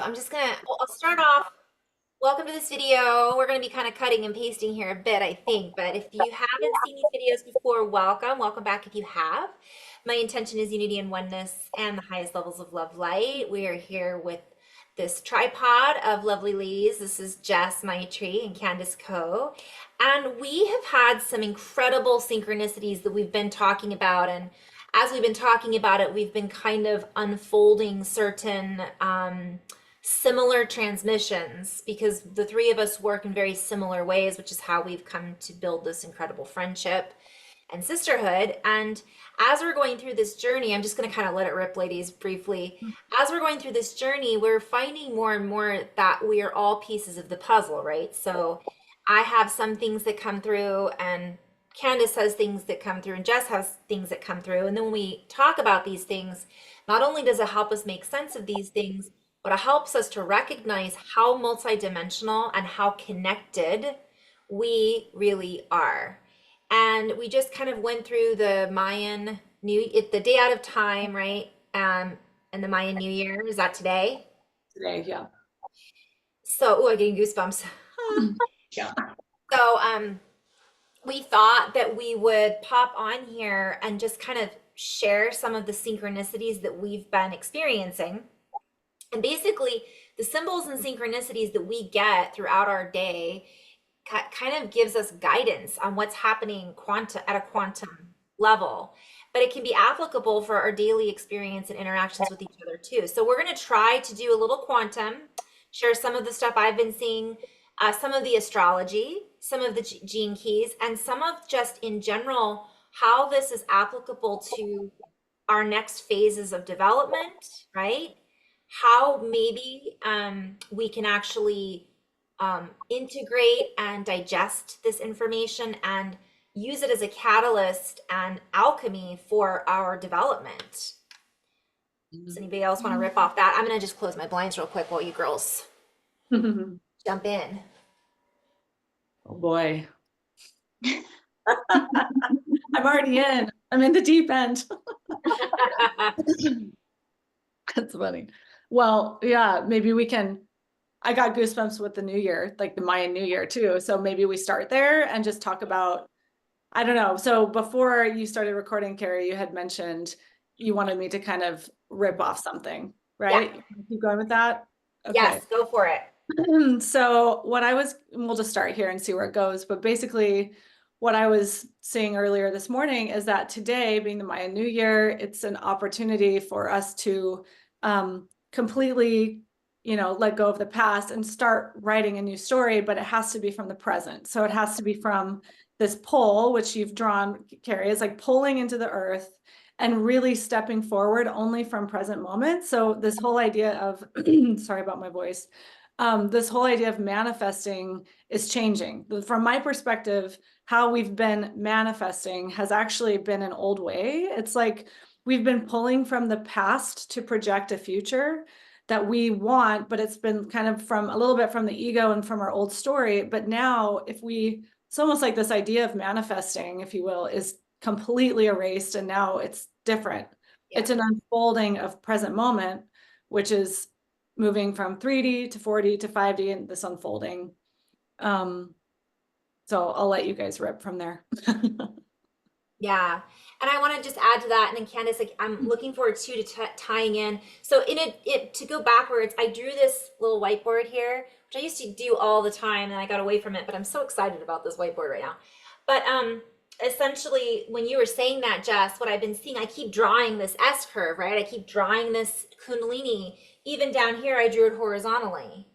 I'll start off. Welcome to this video. We're going to be kind of cutting and pasting here a bit, I think. But if you haven't seen these videos before, welcome. Welcome back if you have. My intention is unity and oneness and the highest levels of love light. We are here with this tripod of lovely ladies. This is Jess Maitri and Candace Coe. And we have had some incredible synchronicities that we've been talking about. And as we've been talking about it, we've been kind of unfolding certain similar transmissions because the three of us work in very similar ways, which is how we've come to build this incredible friendship and sisterhood. And as we're going through this journey, I'm just going to kind of let it rip, ladies, briefly. As we're going through this journey, we're finding more and more that we are all pieces of the puzzle, right? So I have some things that come through, and Candace has things that come through, and Jess has things that come through. And then when we talk about these things, not only does it help us make sense of these things, but it helps us to recognize how multidimensional and how connected we really are. And we just kind of went through the Mayan the day out of time, right? And the Mayan New Year. Is that today? Today, yeah. So, oh, I'm getting goosebumps. Yeah. So, we thought that we would pop on here and just kind of share some of the synchronicities that we've been experiencing. And basically, the symbols and synchronicities that we get throughout our day kind of gives us guidance on what's happening at a quantum level. But it can be applicable for our daily experience and interactions with each other too. So we're going to try to do a little quantum, share some of the stuff I've been seeing, some of the astrology, some of the gene keys, and some of just in general how this is applicable to our next phases of development, right? How maybe we can actually integrate and digest this information and use it as a catalyst and alchemy for our development. Does anybody else want to rip off that? I'm going to just close my blinds real quick while you girls jump in. Oh boy. I'm already in. I'm in the deep end. That's funny. Well, yeah, maybe I got goosebumps with the new year, like the Mayan New Year too. So maybe we start there and just talk about, I don't know. So before you started recording, Carrie, you had mentioned you wanted me to kind of rip off something, right? Yeah. Keep going with that? Okay. Yes, go for it. So we'll just start here and see where it goes. But basically, what I was seeing earlier this morning is that today, being the Mayan New Year, it's an opportunity for us to completely, let go of the past and start writing a new story, but it has to be from the present. So it has to be from this pull, which you've drawn, Carrie, is like pulling into the earth and really stepping forward only from present moment. So this whole idea of, sorry about my voice, this whole idea of manifesting is changing. From my perspective, how we've been manifesting has actually been an old way. It's like we've been pulling from the past to project a future that we want, but it's been kind of a little bit from the ego and from our old story. But now it's almost like this idea of manifesting, if you will, is completely erased. And now it's different. Yeah. It's an unfolding of present moment, which is moving from 3D to 4D to 5D and this unfolding. So I'll let you guys rip from there. Yeah. And I want to just add to that. And then Candace, like, I'm looking forward to tying in. So to go backwards, I drew this little whiteboard here, which I used to do all the time and I got away from it, but I'm so excited about this whiteboard right now. But essentially, when you were saying that, Jess, what I've been seeing, I keep drawing this S curve, right? I keep drawing this Kundalini. Even down here, I drew it horizontally.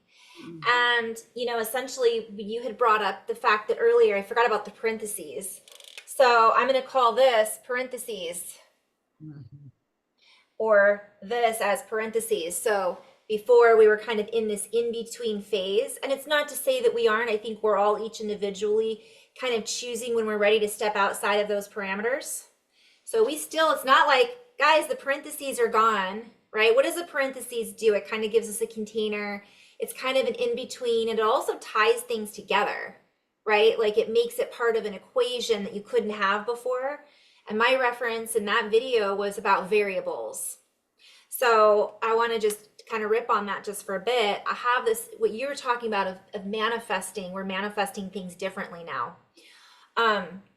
And, essentially, you had brought up the fact that earlier I forgot about the parentheses. So I'm going to call this parentheses or this as parentheses. So before we were kind of in this in-between phase, and it's not to say that we aren't. I think we're all each individually kind of choosing when we're ready to step outside of those parameters. So it's not like, guys, the parentheses are gone, right? What does the parentheses do? It kind of gives us a container. It's kind of an in-between, and it also ties things together, right? Like it makes it part of an equation that you couldn't have before. And my reference in that video was about variables. So I want to just to kind of rip on that just for a bit, I have this, what you were talking about of manifesting, we're manifesting things differently now.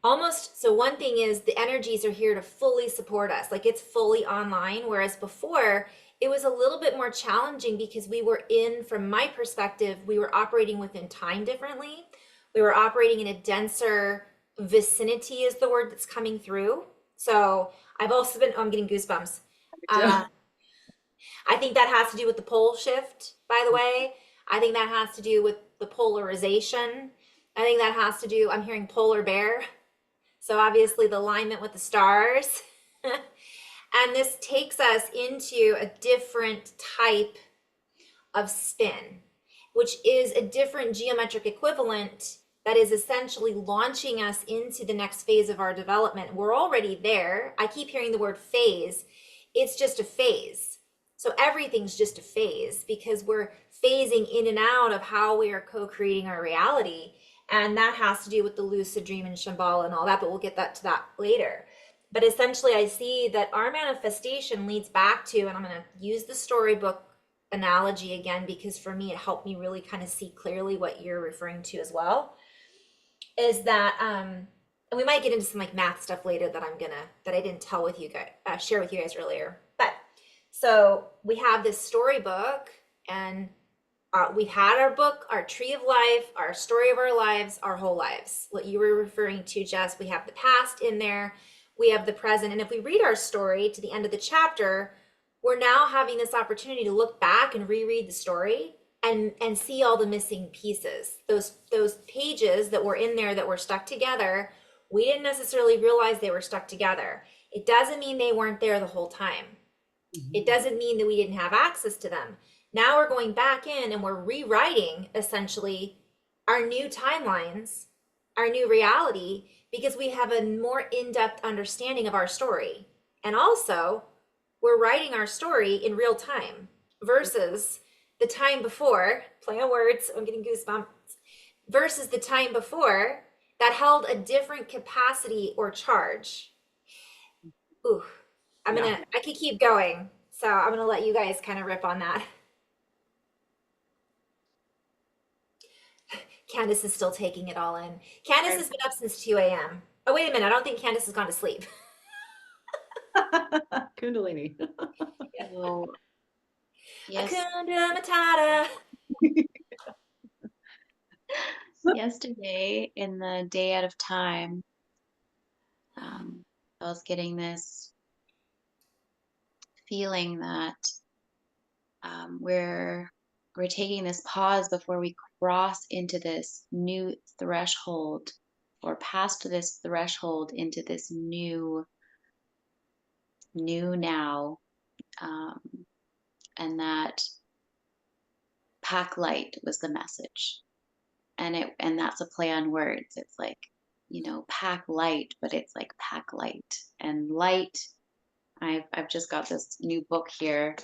Almost, so one thing is the energies are here to fully support us, like it's fully online, whereas before it was a little bit more challenging because we were in, from my perspective, we were operating within time differently. We were operating in a denser vicinity is the word that's coming through. So I've also been, oh, I'm getting goosebumps. Uh, I think that has to do with the pole shift, by the way. I think that has to do with the polarization. I think that has to do, I'm hearing polar bear. So obviously the alignment with the stars. And this takes us into a different type of spin, which is a different geometric equivalent that is essentially launching us into the next phase of our development. We're already there. I keep hearing the word phase. It's just a phase. So everything's just a phase because we're phasing in and out of how we are co-creating our reality. And that has to do with the lucid dream and Shambhala and all that, but we'll get to that later. But essentially, I see that our manifestation leads back to, and I'm going to use the storybook analogy again because for me, it helped me really kind of see clearly what you're referring to as well. Is that, and we might get into some like math stuff later that I didn't tell with you guys, share with you guys earlier. But so we have this storybook, and we've had our book, our tree of life, our story of our lives, our whole lives. What you were referring to, Jess, we have the past in there, we have the present. And if we read our story to the end of the chapter, we're now having this opportunity to look back and reread the story and see all the missing pieces. Those pages that were in there that were stuck together, we didn't necessarily realize they were stuck together. It doesn't mean they weren't there the whole time. It doesn't mean that we didn't have access to them. Now we're going back in and we're rewriting essentially our new timelines, our new reality, because we have a more in-depth understanding of our story. And also, we're writing our story in real time versus the time before, play on words, I'm getting goosebumps, versus the time before that held a different capacity or charge. Ooh, I could keep going. So I'm gonna let you guys kind of rip on that. Candace is still taking it all in. Candace has been up since 2 a.m. Oh, wait a minute. I don't think Candace has gone to sleep. Kundalini. So, yes, Akunda Matata. yesterday in the day out of time, I was getting this feeling that we're taking this pause before we cross into this new threshold or past this threshold into this new now, um, and that pack light was the message. And that's a play on words. It's like, pack light, but it's like pack light and light. I've just got this new book here,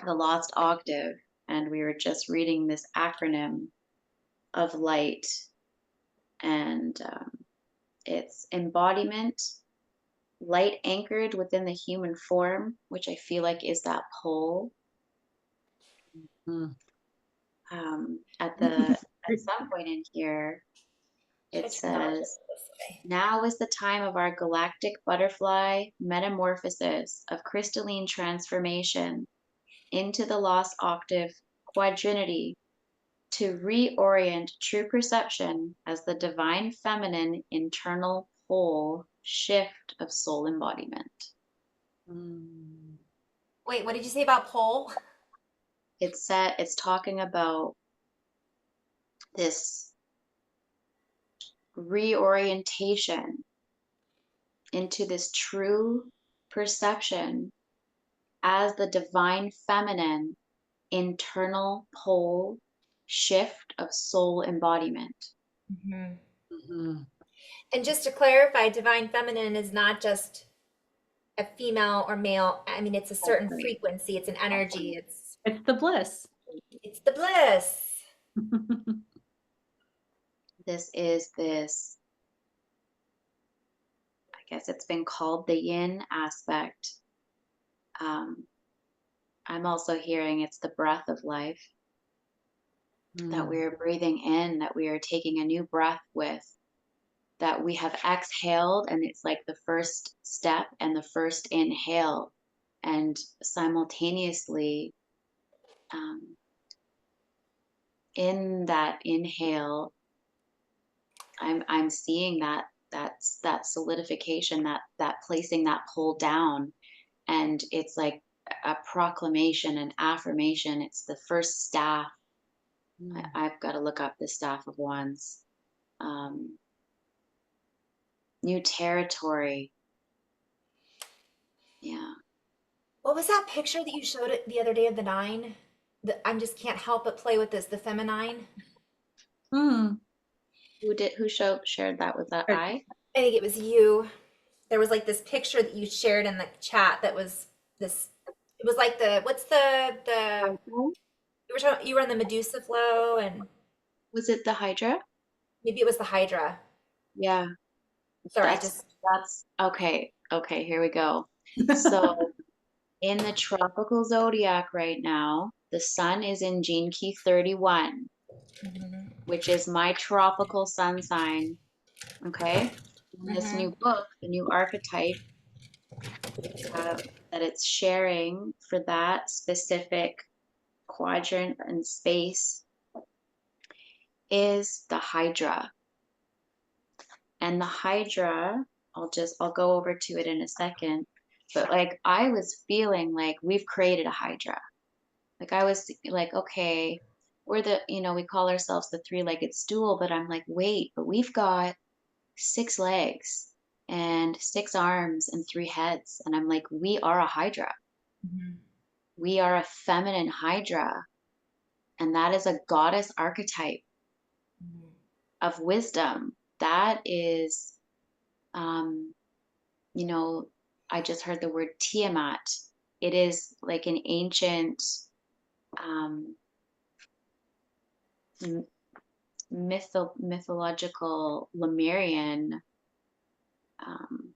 The Lost Octave, and we were just reading this acronym of light, and it's embodiment, light anchored within the human form, which I feel like is that pole. Mm. At some point in here, Should I it turn that says, this way? now is the time of our galactic butterfly metamorphosis of crystalline transformation into the lost octave quadrinity to reorient true perception as the divine feminine internal pole shift of soul embodiment. Mm. Wait, what did you say about pole? It's talking about this reorientation into this true perception as the divine feminine internal pole shift of soul embodiment. Mhm. Mhm. And just to clarify, divine feminine is not just a female or male. I mean, it's a certain Right. frequency. It's an energy. It's the bliss. It's the bliss. This is this, I guess it's been called the yin aspect. Um, I'm also hearing it's the breath of life that we Mm. are breathing in, that we are taking a new breath with, that we have exhaled, and it's like the first step and the first inhale. And simultaneously, um, in that inhale, I'm seeing that solidification, that placing that pole down, and it's like a proclamation, an affirmation. It's the first staff. Mm. I've got to look up the staff of wands. Um, New territory. Yeah. What was that picture that you showed it the other day of the nine? I'm just can't help but play with this, the feminine. Mm. Who shared that with that eye? I think it was you. There was like this picture that you shared in the chat that was this. It was like the what's the you were on the Medusa flow and Was it the Hydra? maybe it was the Hydra. Yeah. Sorry, That's just that's okay. Okay, here we go. So in the tropical zodiac right now, the sun is in Gene Key 31, mhm, which is my tropical sun sign. Okay. In this mhm. new book, the new archetype uh, that it's sharing for that specific quadrant and space is the Hydra. And the Hydra, I'll go over to it in a second. But like I was feeling like we've created a Hydra. Like I was like, okay, we're we call ourselves the three-legged stool, but I'm like, wait, but we've got six legs and six arms and three heads. And I'm like, we are a Hydra. Mhm. We are a feminine Hydra. And that is a goddess archetype Mhm. of wisdom. That is, um, you know, I just heard the word Tiamat. It is like an ancient um, mythological Lemurian. Um,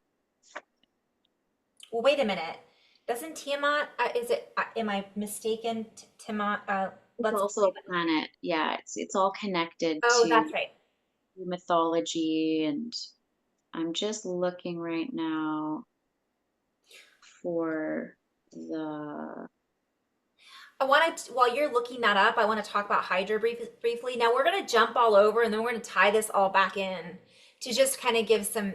Well, wait a minute. Doesn't Tiamat, is it, am I mistaken? Tiamat, it's let's also play a with, planet. Yeah, it's all connected oh, to that's right. mythology, and I'm just looking right now for the. I want to, while you're looking that up, I want to talk about Hydra briefly. Now we're going to jump all over and then we're going to tie this all back in to just kind of give some,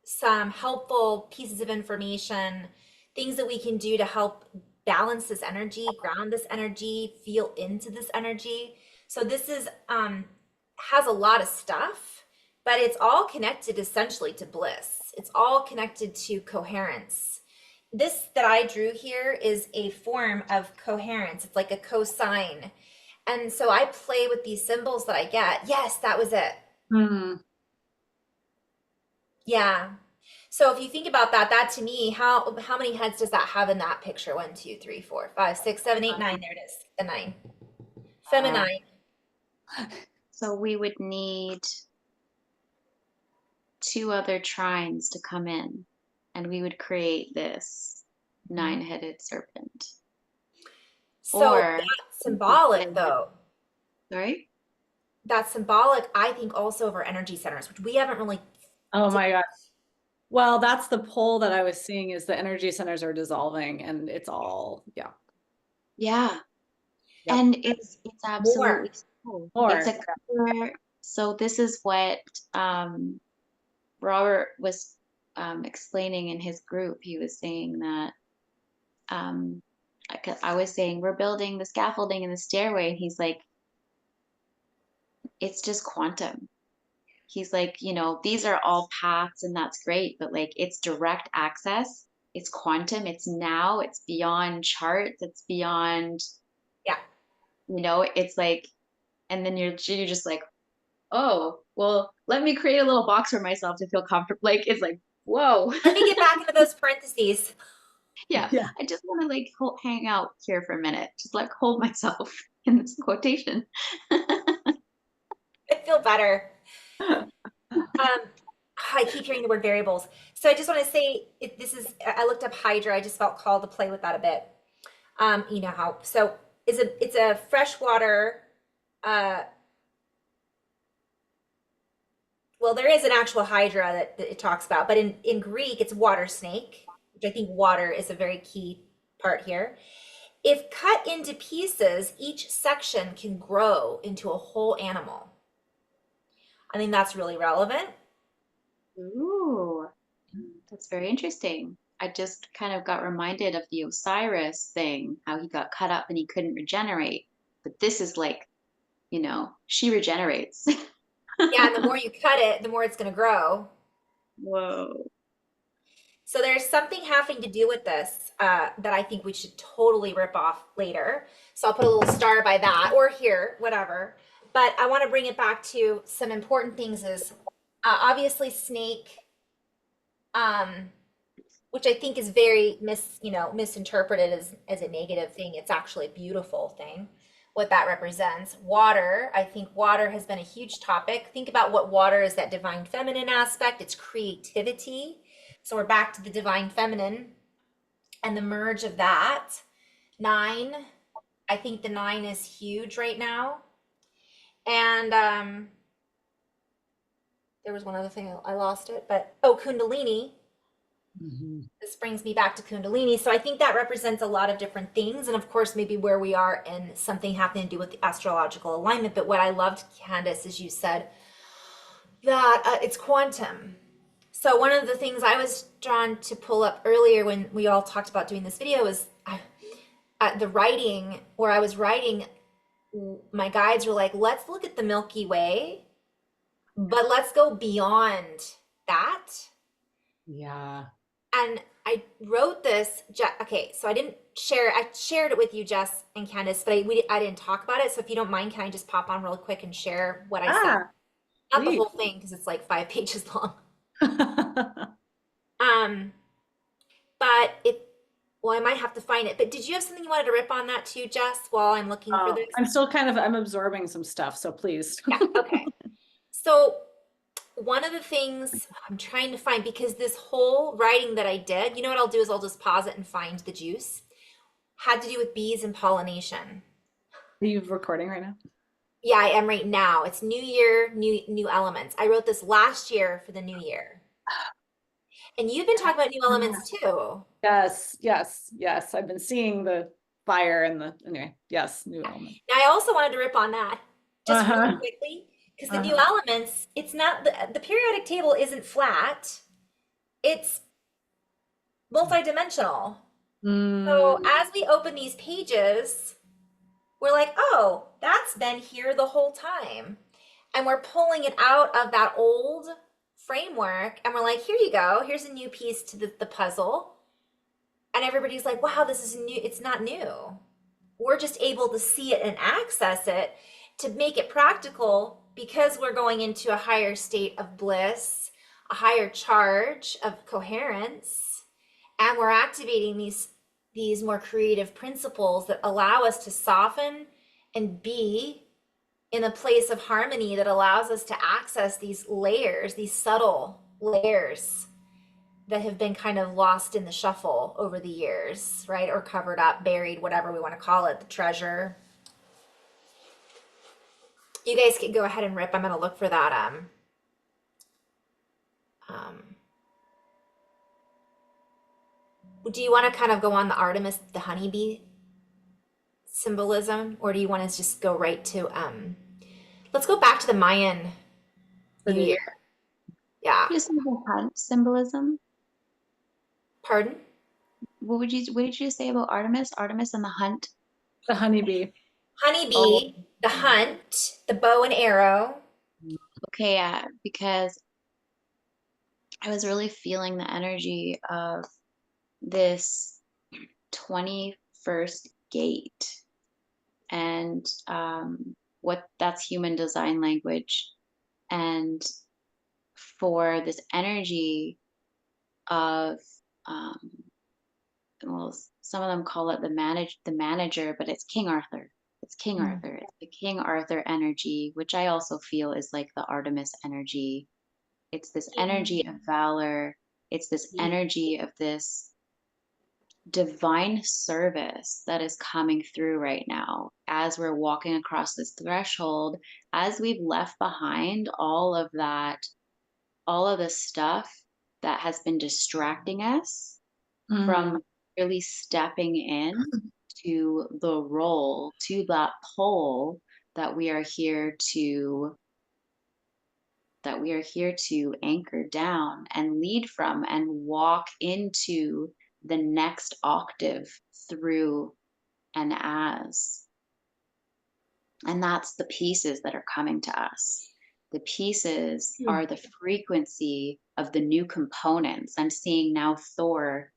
some helpful pieces of information, things that we can do to help balance this energy, ground this energy, feel into this energy. So this is has a lot of stuff, but it's all connected essentially to bliss. It's all connected to coherence. This that I drew here is a form of coherence. It's like a cosine. And so I play with these symbols that I get. Yes, that was it. Mm. Yeah. So if you think about that, that to me, how many heads does that have in that picture? One, two, three, four, five, six, seven, eight, nine. There it is. The nine. Uh, Feminine. so we would need two other trines to come in, and we would create this Mhm. nine-headed serpent. So Or that's we could symbolic say, though. sorry? That's symbolic, I think, also of our energy centers, which we haven't really. Oh my God. Well, that's the poll that I was seeing is the energy centers are dissolving and it's all, yeah. Yeah. Yep. And it's More. absolutely so. It's More. a clear, so this is what Robert was explaining in his group. He was saying that um, I was saying we're building the scaffolding and the stairway, and he's like, it's just quantum. He's like, these are all paths, and that's great, but like it's direct access. It's quantum. It's now. It's beyond charts. It's beyond. Yeah. It's like, and then you're just like, oh, well, let me create a little box for myself to feel comfortable. Like it's like, whoa. Let me get back into those parentheses. Yeah, Yeah. I just want to like hang out here for a minute, just like hold myself in this quotation. I feel better. I keep hearing the word variables. So I just want to say, this is, I looked up Hydra. I just felt called to play with that a bit. You know how, so it's a freshwater, uh, well, there is an actual hydra that it talks about, but in Greek, it's water snake, which I think water is a very key part here. If cut into pieces, each section can grow into a whole animal. I think that's really relevant. Ooh, that's very interesting. I just kind of got reminded of the Osiris thing, how he got cut up and he couldn't regenerate. But this is like, she regenerates. Yeah, and the more you cut it, the more it's going to grow. Whoa. So there's something having to do with this that I think we should totally rip off later. So I'll put a little star by that or here, whatever. But I want to bring it back to some important things is obviously snake, um, which I think is very misinterpreted as a negative thing. It's actually a beautiful thing, what that represents. Water, I think water has been a huge topic. Think about what water is, that divine feminine aspect, it's creativity. So we're back to the divine feminine and the merge of that. Nine, I think the nine is huge right now. And there was one other thing, I lost it, but oh, Kundalini. Mhm. This brings me back to Kundalini. So I think that represents a lot of different things. And of course, maybe where we are and something having to do with the astrological alignment. But what I loved, Candace, is you said that it's quantum. So one of the things I was drawn to pull up earlier when we all talked about doing this video was the writing, where I was writing, my guides were like, let's look at the Milky Way, but let's go beyond that. Yeah. And I wrote this. Okay, so I didn't share. I shared it with you, Jess and Candace, but I didn't talk about it. So if you don't mind, can I just pop on real quick and share what I said? Ah, Not the please. whole thing because it's like 5 pages long. Um, but it. Well, I might have to find it. But did you have something you wanted to rip on that too, Jess? While I'm looking for this. I'm still I'm absorbing some stuff, so please. Yeah. Okay. So one of the things I'm trying to find, because this whole writing that I did, you know what I'll do is I'll just pause it and find the juice, had to do with bees and pollination. Are you recording right now? Yeah, I am right now. It's new year, new elements. I wrote this last year for the new year. And you've been talking about new elements too. Yes, yes, yes. I've been seeing the fire and anyway, yes, new element. Now, I also wanted to rip on that just really Uh-huh. quickly because the new Uh-huh. elements, it's not the periodic table isn't flat. It's multidimensional. So Mm, as we open these pages, we're like, oh, that's been here the whole time. And we're pulling it out of that old framework and we're like, here you go. Here's a new piece to the puzzle. And everybody's like, wow, this is new. It's not new. We're just able to see it and access it to make it practical because we're going into a higher state of bliss, a higher charge of coherence, and we're activating these more creative principles that allow us to soften and be in a place of harmony that allows us to access these layers, these subtle layers that have been kind of lost in the shuffle over the years, right? Or covered up, buried, whatever we want to call it, the treasure. You guys can go ahead and rip. I'm going to look for that. Um, do you want to kind of go on the Artemis, the honeybee symbolism, or do you want to just go right to, let's go back to the Mayan the New new Year. year. Yeah. You see the hunt symbolism? Pardon? What did you say about Artemis? Artemis and the hunt? The honeybee. Oh, Honeybee, the hunt, the bow and arrow. okay, yeah, because I was really feeling the energy of this 21st gate and what that's human design language. And for this energy of, um, well, some of them call it the manager, but it's King Arthur. It's King Mm. Arthur. It's the King Arthur energy, which I also feel is like the Artemis energy. It's this energy of valor. It's this energy of divine service that is coming through right now as we're walking across this threshold, as we've left behind all of that, all of the stuff that has been distracting us Mm. from really stepping in to the role, to that pole that we are here to anchor down and lead from and walk into the next octave through and as. And that's the pieces that are coming to us. The pieces Hmm. are the frequency of the new components. I'm seeing now Thor's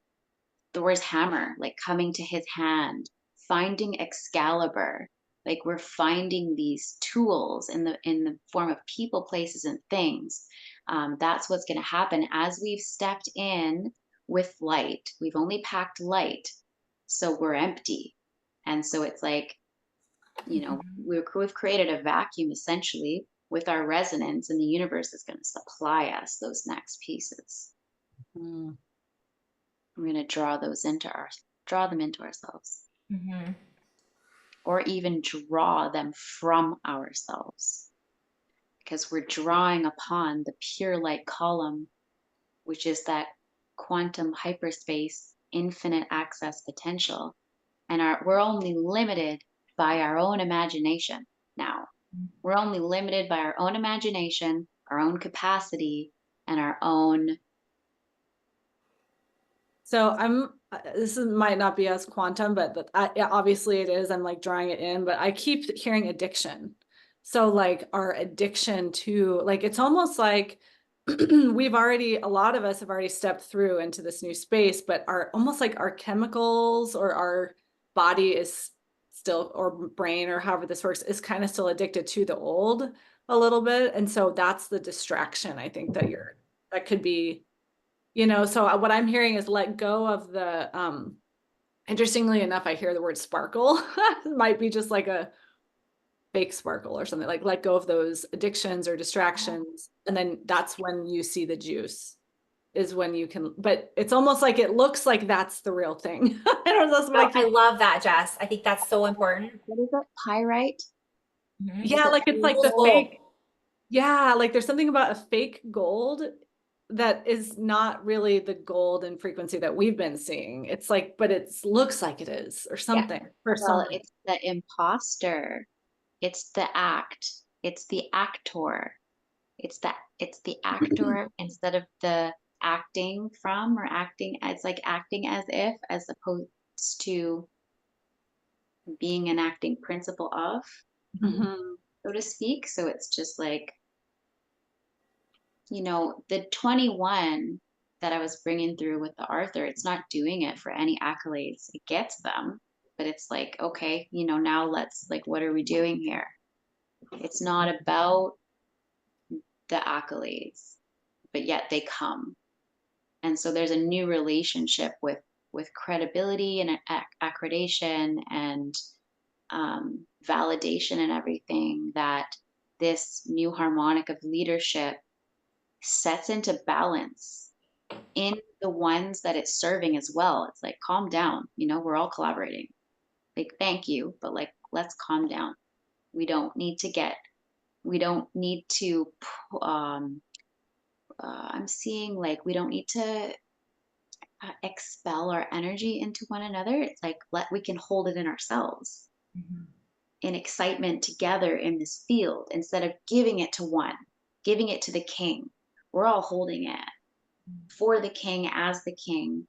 hammer, like coming to his hand, finding Excalibur. Like we're finding these tools in the form of people, places, and things. That's what's going to happen as we've stepped in with light. We've only packed light, so we're empty. And so it's like, we've created a vacuum essentially with our resonance, and the universe is going to supply us those next pieces. Mm. We're going to draw them into ourselves, Mm-hmm. or even draw them from ourselves, because we're drawing upon the pure light column, which is that quantum hyperspace infinite access potential. And we're only limited by our own imagination now. We're only limited by our own imagination, our own capacity, and our own. So this might not be as quantum, but yeah, obviously it is. I'm like drawing it in, but I keep hearing addiction. So like our addiction to, like, it's almost like a lot of us have already stepped through into this new space, but almost like our chemicals or our body is still, or brain or however this works, is kind of still addicted to the old a little bit. And so that's the distraction, I think, that could be, so what I'm hearing is let go of interestingly enough, I hear the word sparkle. It might be just like a fake sparkle or something, like let go of those addictions or distractions. And then that's when you see the juice, is when you can, but it's almost like it looks like that's the real thing. I don't know, that's what I Oh, I keep. love that, Jess. I think that's so important. What is it? Pyrite? Mm-hmm. Is Yeah, it like it's like Fool's the gold. fake. Yeah, like there's something about a fake gold that is not really the gold and frequency that we've been seeing. It's like, but it looks like it is, or Yeah. something, or Well, something. it's the imposter. It's the act. It's the actor. It's the actor instead of the acting from, or acting. It's like acting as if, as opposed to being an acting principle of, Mhm. so to speak. So it's just like, the 21 that I was bringing through with the Arthur, it's not doing it for any accolades. It gets them, but it's like, okay, now let's, like, what are we doing here? It's not about the accolades, but yet they come. And so there's a new relationship with credibility and accreditation and validation and everything, that this new harmonic of leadership sets into balance in the ones that it's serving as well. It's like, calm down, we're all collaborating. Like, thank you, but like, let's calm down. We don't need to get, we don't need to, I'm seeing like, we don't need to expel our energy into one another. It's like, we can hold it in ourselves Mm-hmm. in excitement together in this field, instead of giving it to one, giving it to the king. We're all holding it for the king, as the king,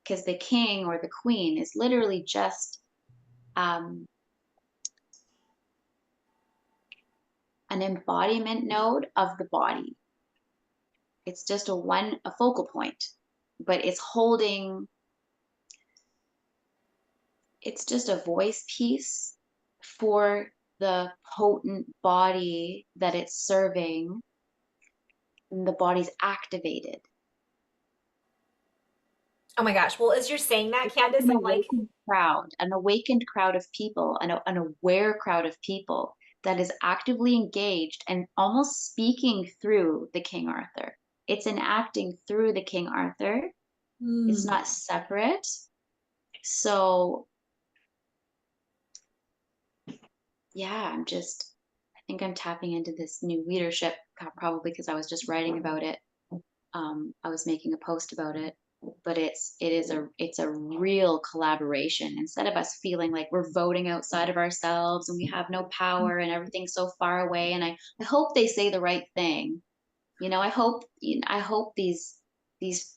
because the king or the queen is literally just um, an embodiment node of the body. It's just a focal point, but it's just a voice piece for the potent body that it's serving, and the body's activated. Oh my gosh. Well, as you're saying that, It's Candace, an I'm like, awakened crowd of people, an aware crowd of people that is actively engaged and almost speaking through the King Arthur. It's enacting through the King Arthur. It's Mm. not separate. So yeah, I think I'm tapping into this new leadership, probably because I was just writing about it. I was making a post about it, but it's a real collaboration. Instead of us feeling like we're voting outside of ourselves and we have no power and everything's so far away. And I hope they say the right thing. I hope these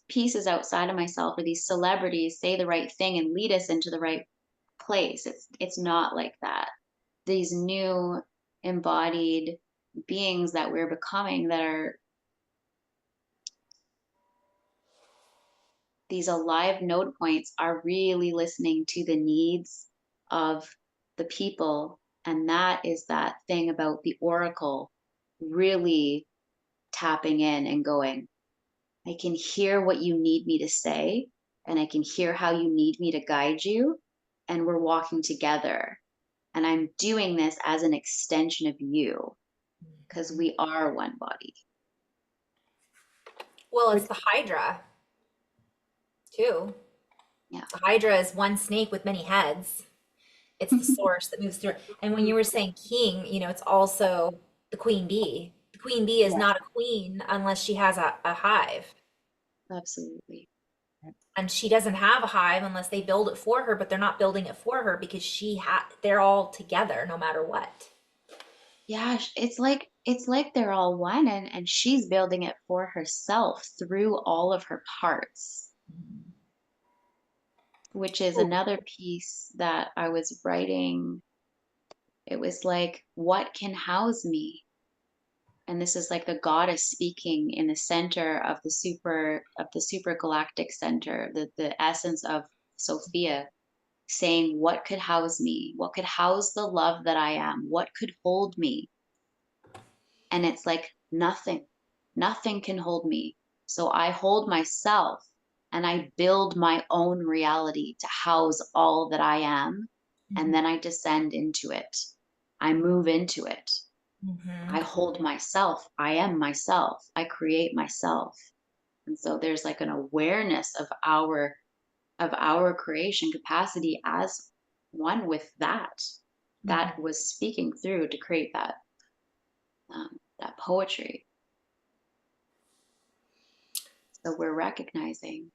pieces outside of myself or these celebrities say the right thing and lead us into the right place. It's not like that. These new embodied beings that we're becoming, that are these alive node points, are really listening to the needs of the people. And that is that thing about the oracle really tapping in and going, I can hear what you need me to say, and I can hear how you need me to guide you. And we're walking together. And I'm doing this as an extension of you, because we are one body. Well, it's Which, the Hydra too. Yeah. The Hydra is one snake with many heads. It's the source that moves through. And when you were saying king, it's also the queen bee. The queen bee is yeah. not a queen unless she has a hive. Absolutely. And she doesn't have a hive unless they build it for her, but they're not building it for her because they're all together no matter what. Yeah, it's like they're all one, and she's building it for herself through all of her parts, which is Ooh, another piece that I was writing. It was like, what can house me? And this is like the goddess speaking in the center of the super galactic center, the essence of Sophia, saying, what could house me? What could house the love that I am? What could hold me? And it's like, nothing can hold me. So I hold myself and I build my own reality to house all that I am. And then I descend into it. I move into it. Mm-hmm. I hold myself. I am myself. I create myself. And so there's like an awareness of our creation capacity as one with that was speaking through to create that poetry. So we're recognizing,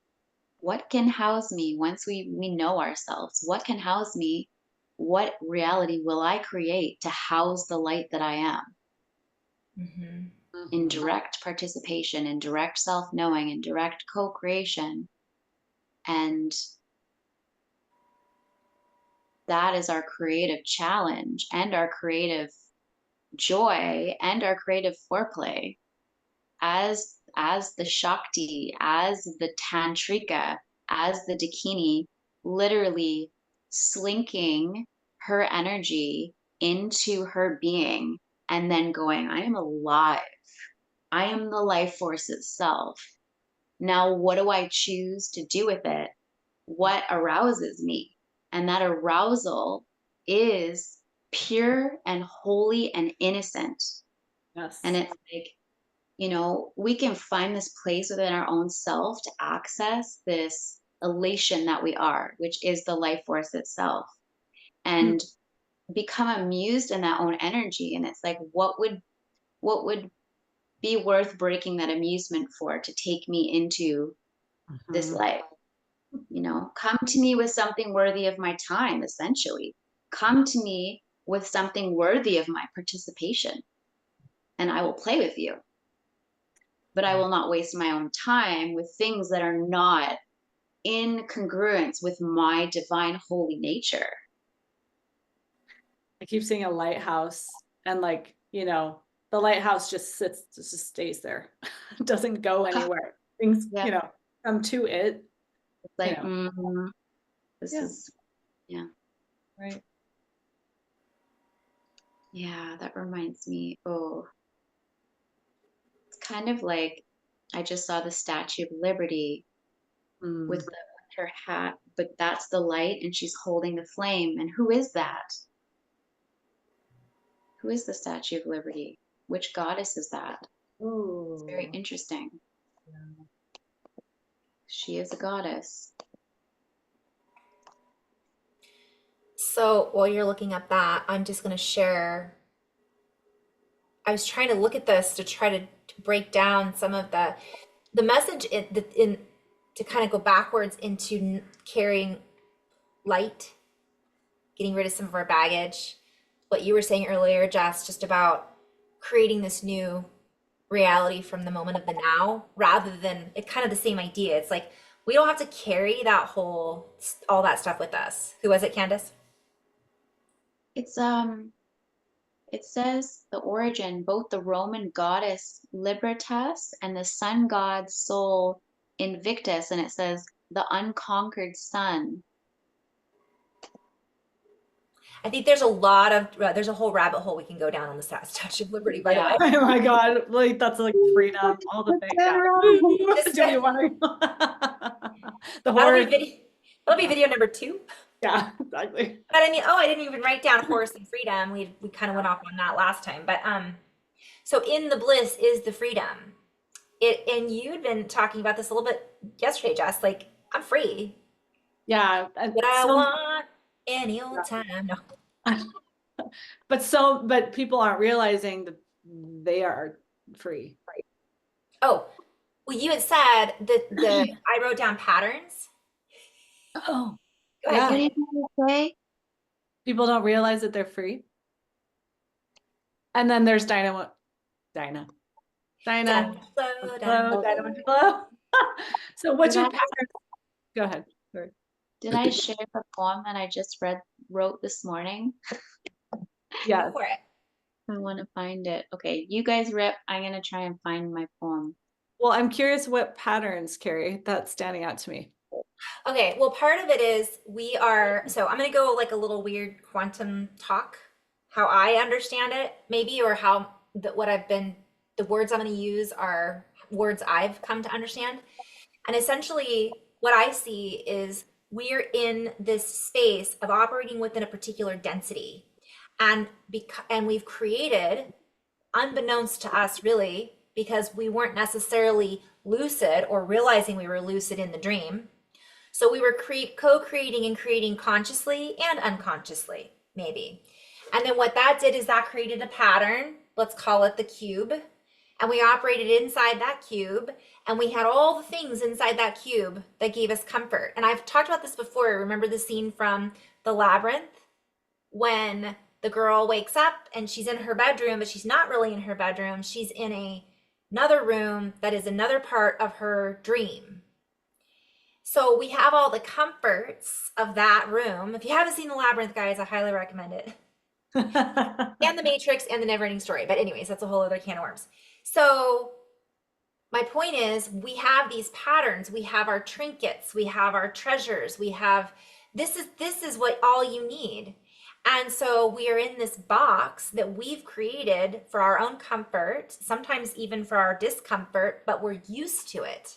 what can house me once we know ourselves? What can house me? What reality will I create to house the light that I am? Mm-hmm. In direct participation, in direct self knowing, in direct co creation. And that is our creative challenge and our creative joy and our creative foreplay, as the Shakti, as the Tantrika, as the Dakini, literally slinking her energy into her being and then going, I am alive. I am the life force itself. Now, what do I choose to do with it? What arouses me? And that arousal is pure and holy and innocent. And yes. it's like, we can find this place within our own self to access this elation that we are, which is the life force itself, Hmm. and become amused in that own energy. And it's like, what would be worth breaking that amusement for, to take me into this Mhm. life? Come to me with something worthy of my time, essentially. Come to me with something worthy of my participation, and I will play with you. But I will not waste my own time with things that are not in congruence with my divine holy nature. I keep seeing a lighthouse, and the lighthouse just stays there. It doesn't go anywhere. Things, Yeah, come to it, it's you like, know. this Yeah, is, yeah, right. yeah, that reminds me. Oh, it's kind of like, I just saw the Statue of Liberty with Mm. her hat, but that's the light, and she's holding the flame. And who is that? Who is the Statue of Liberty? Which goddess is that? It's very Ooh. interesting. Yeah. She is a goddess. So while you're looking up that, I'm just going to share. I was trying to look at this to try to break down some of the message in to kind of go backwards into carrying light, getting rid of some of our baggage. What you were saying earlier, Jess, just about creating this new reality from the moment of the now, rather than it kind of the same idea. It's like we don't have to carry that whole all that stuff with us. Who was it, Candace? It's it says the origin, both the Roman goddess Libertas and the sun god Sol Invictus, and it says the unconquered sun. I think there's a lot of there's a whole rabbit hole we can go down on the Statue of Liberty, by the Yeah. way. Oh my God, like that's like freedom, all the things. Yeah. Just, Do we want to? The that'll be horse. video. That'll be video number 2. Yeah, exactly. But I mean, oh, I didn't even write down horse and freedom. We kind of went off on that last time. But so in the bliss is the freedom. It and you'd been talking about this a little bit yesterday, Jess. Like I'm free. Yeah. What I want any old time. No. But people aren't realizing that they are free. Oh, well, you had said that I wrote down patterns. Oh, Go ahead, yeah. What Candace. did you say? People don't realize that they're free. And then there's Dinah. Dun, slow Hello, down. Dinah. Hello. So what's Did your I, pattern? Go ahead. Sorry. did I share the poem that I just wrote this morning? Yeah. Go for it. I want to find it. Okay, you guys rip. I'm gonna try and find my poem. Well, I'm curious what patterns, Carrie, that's standing out to me. Okay, well, part of it is we are, so I'm going to go like a little weird quantum talk, how I understand it, maybe, or how what I've been, the words I'm going to use are words I've come to understand. And essentially, what I see is we're in this space of operating within a particular density. And we've created, unbeknownst to us, really, because we weren't necessarily lucid or realizing we were lucid in the dream. So we were co-creating and creating consciously and unconsciously, maybe. And then what that did is that created a pattern. Let's call it the cube. And we operated inside that cube. And we had all the things inside that cube that gave us comfort. And I've talked about this before. Remember the scene from The Labyrinth when the girl wakes up and she's in her bedroom, but she's not really in her bedroom. She's in another room that is another part of her dream. So we have all the comforts of that room. If you haven't seen The Labyrinth, guys, I highly recommend it. And The Matrix and The Neverending Story. But anyways, that's a whole other can of worms. So my point is we have these patterns. We have our trinkets. We have our treasures. We have, this is what all you need. And so we are in this box that we've created for our own comfort, sometimes even for our discomfort, but we're used to it.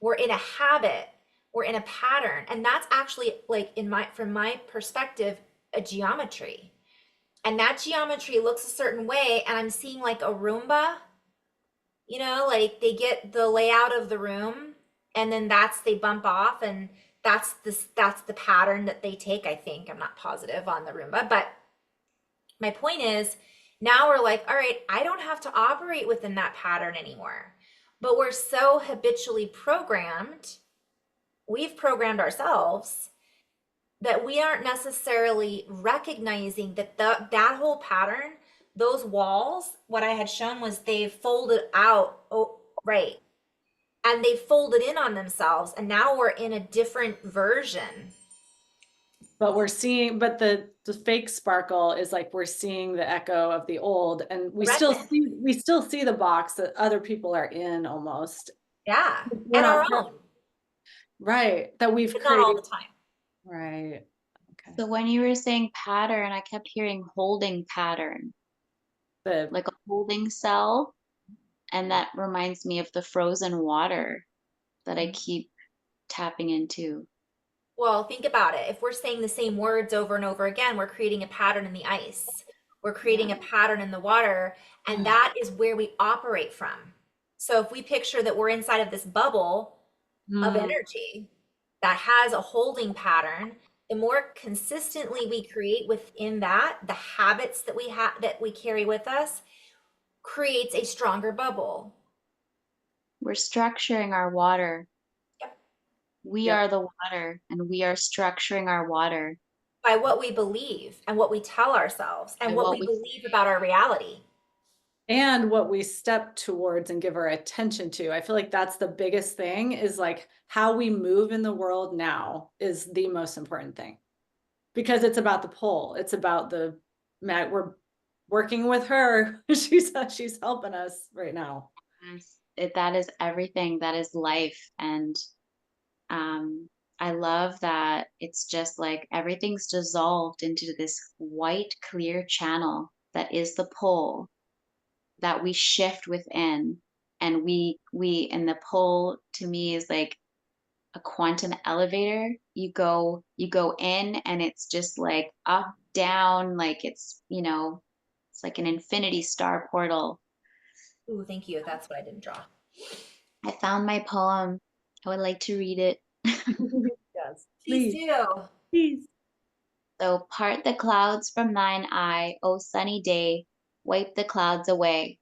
We're in a habit. We're in a pattern. And that's actually, like, from my perspective, a geometry. And that geometry looks a certain way. And I'm seeing like a Roomba, like they get the layout of the room and then they bump off, and that's the pattern that they take, I think. I'm not positive on the Roomba, but my point is now we're like, all right, I don't have to operate within that pattern anymore. But we're so habitually programmed, we've programmed ourselves, that we aren't necessarily recognizing that whole pattern, those walls, what I had shown was they folded out, right, and they folded in on themselves, and now we're in a different version. But we're seeing, but the fake sparkle is like we're seeing the echo of the old, and we still see the box that other people are in almost. Yeah, We're and our not own, right, that we've but not all the created. time. Right. Okay. So when you were saying pattern, I kept hearing holding pattern, like a holding cell. And that reminds me of the frozen water that I keep tapping into. Well, think about it. If we're saying the same words over and over again, we're creating a pattern in the ice. We're creating a pattern in the water, and that is where we operate from. So if we picture that we're inside of this bubble of energy that has a holding pattern, the more consistently we create within that, the habits that we have that we carry with us creates a stronger bubble. We're structuring our water. Yep. We Yep. are the water, and we are structuring our water By what we believe and what we tell ourselves by and what what we we believe about our reality. And what we step towards and give our attention to. I feel like that's the biggest thing, is like how we move in the world now is the most important thing, because it's about the pole. It's about we're working with her. She's helping us right now. Yes, that is everything. That is life. And I love that it's just like everything's dissolved into this white, clear channel that is the pole that we shift within. And and the pole to me is like a quantum elevator. You go in and it's just like up, down, like it's like an infinity star portal. Ooh, thank you. That's what I didn't draw. I found my poem. I would like to read it. Yes, Please please, do. please. So part the clouds from thine eye, O sunny day, wipe the clouds away.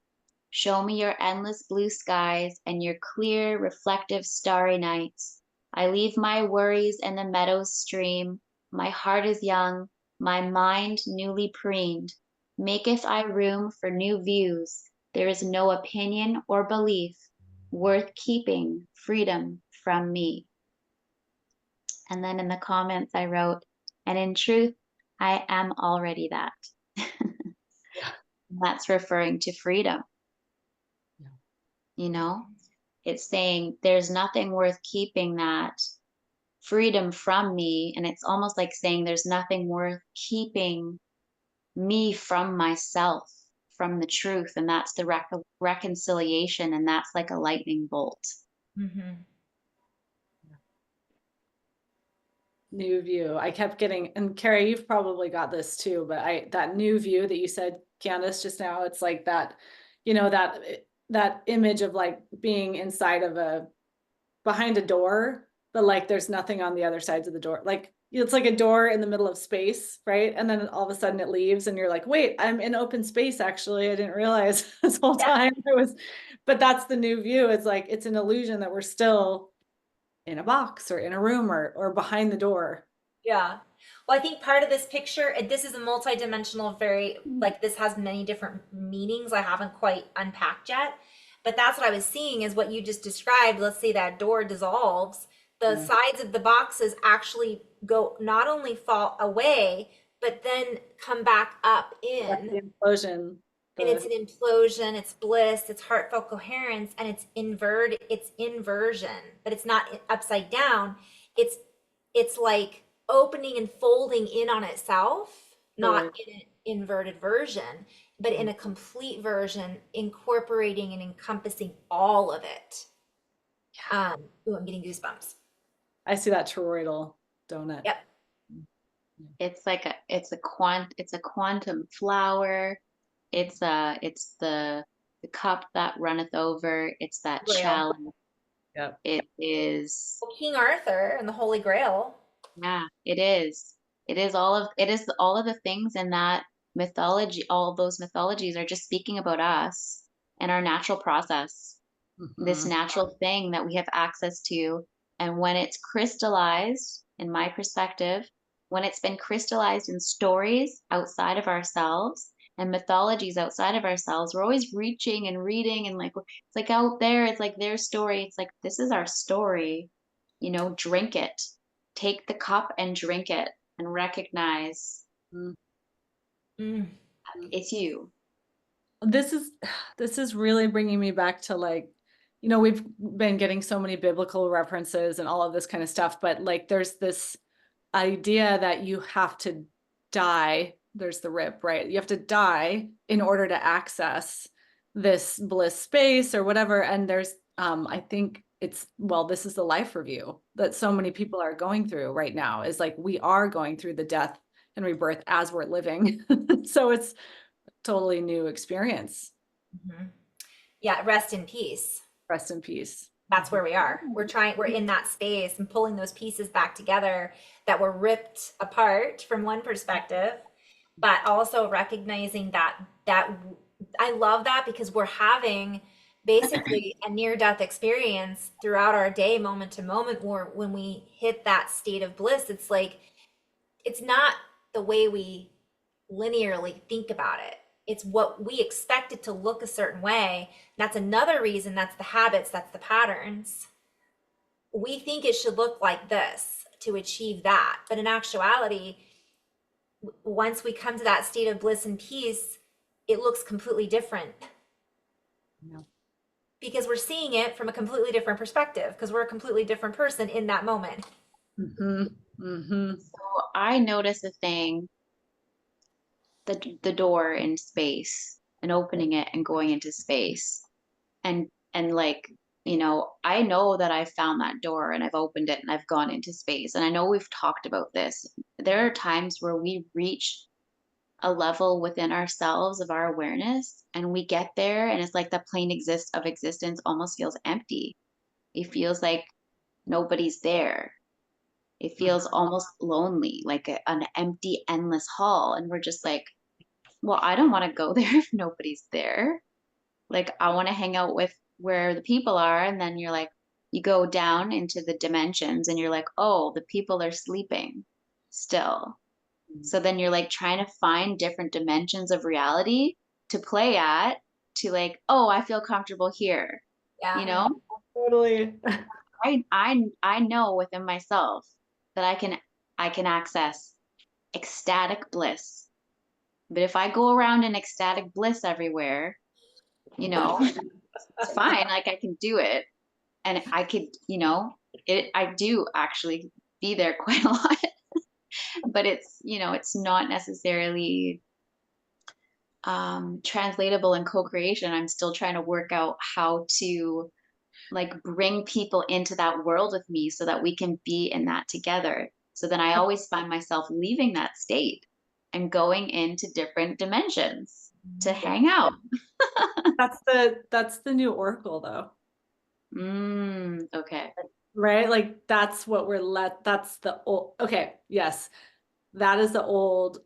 Show me your endless blue skies and your clear, reflective, starry nights. I leave my worries in the meadow's stream. My heart is young, my mind newly preened. Maketh I room for new views. There is no opinion or belief worth keeping freedom from me. And then in the comments, I wrote, and in truth, I am already that. Yeah. That's referring to freedom. Yeah. You know, it's saying there's nothing worth keeping that freedom from me. And it's almost like saying there's nothing worth keeping me from myself, from the truth. And that's the reconciliation. And that's like a lightning bolt. Mm-hmm. New view. I kept getting, and Carrie, you've probably got this too, but that new view that you said, Candace, just now, it's like that, that image of like being inside of behind a door, but like there's nothing on the other sides of the door. Like it's like a door in the middle of space, right? And then all of a sudden it leaves and you're like, wait, I'm in open space. Actually, I didn't realize this whole Yeah. time but that's the new view. It's like, it's an illusion that we're still in a box or in a room or behind the door. Yeah. Well, I think part of this picture, this is a multi-dimensional, very, like this has many different meanings I haven't quite unpacked yet. But that's what I was seeing is what you just described. Let's say that door dissolves, the Yeah. sides of the boxes actually go not only fall away, but then come back up That's in. the implosion. And it's The an implosion, it's bliss, it's heartfelt coherence, and it's inversion, but it's not upside down. It's it's like opening and folding in on itself, not Totally. in an inverted version, but in a complete version, incorporating and encompassing all of it. Ooh, I'm getting goosebumps. I see that toroidal donut. Yep. It's a quantum flower. It's the cup that runneth over. It's that Grail. chalice. Yep. It is, Well, King Arthur and the Holy Grail. yeah, it is. It is all of the things in that mythology. All of those mythologies are just speaking about us and our natural process, this Mhm. natural thing that we have access to. And when it's crystallized, in my perspective, when it's been crystallized in stories outside of ourselves and mythologies outside of ourselves, we're always reaching and reading and like it's like out there, it's like their story. It's like this is our story. Drink it. Take the cup and drink it and recognize Mhm. Mm. it's you. This is this is really bringing me back to like, we've been getting so many biblical references and all of this kind of stuff, but like there's this idea that you have to die. There's the rip, right? You have to die in order to access this bliss space or whatever. And there's I think this is the life review that so many people are going through right now, is like we are going through the death and rebirth as we're living. So it's totally new experience. Mhm. Yeah, rest in peace. Rest in peace. that's where we are. We're in that space and pulling those pieces back together that were ripped apart from one perspective, but also recognizing that I love that because we're having basically a near death experience throughout our day, moment to moment, or when we hit that state of bliss, it's like it's not the way we linearly think about it. It's what we expect it to look a certain way. That's another reason, that's the habits, that's the patterns. We think it should look like this to achieve that. But in actuality, once we come to that state of bliss and peace, it looks completely different. Yeah. Because we're seeing it from a completely different perspective, because we're a completely different person in that moment. Mm-hmm. Mm-hmm. So I notice a thing, the door in space and opening it and going into space. And like, I know that I've found that door and I've opened it and I've gone into space. And I know we've talked about this. There are times where we reach a level within ourselves of our awareness and we get there and it's like the plane of existence almost feels empty. It feels like nobody's there. It feels almost lonely, like an empty, endless hall. And we're just like, well, I don't want to go there if nobody's there. Like, I want to hang out with where the people are. And then you're like, you go down into the dimensions and you're like, oh, the people are sleeping still. So then you're like trying to find different dimensions of reality to play at, to like, oh, I feel comfortable here. You Yeah. know, Totally. I know within myself that I can access ecstatic bliss. But if I go around in ecstatic bliss everywhere, it's fine. Like I can do it. And I could, I do actually be there quite a lot, but it's not necessarily translatable in co-creation. I'm still trying to work out how to like bring people into that world with me so that we can be in that together. So then I always find myself leaving that state and going into different dimensions to hang out. That's the new Oracle though. Okay. Right? Like that's what that's the old, okay, yes. That is the old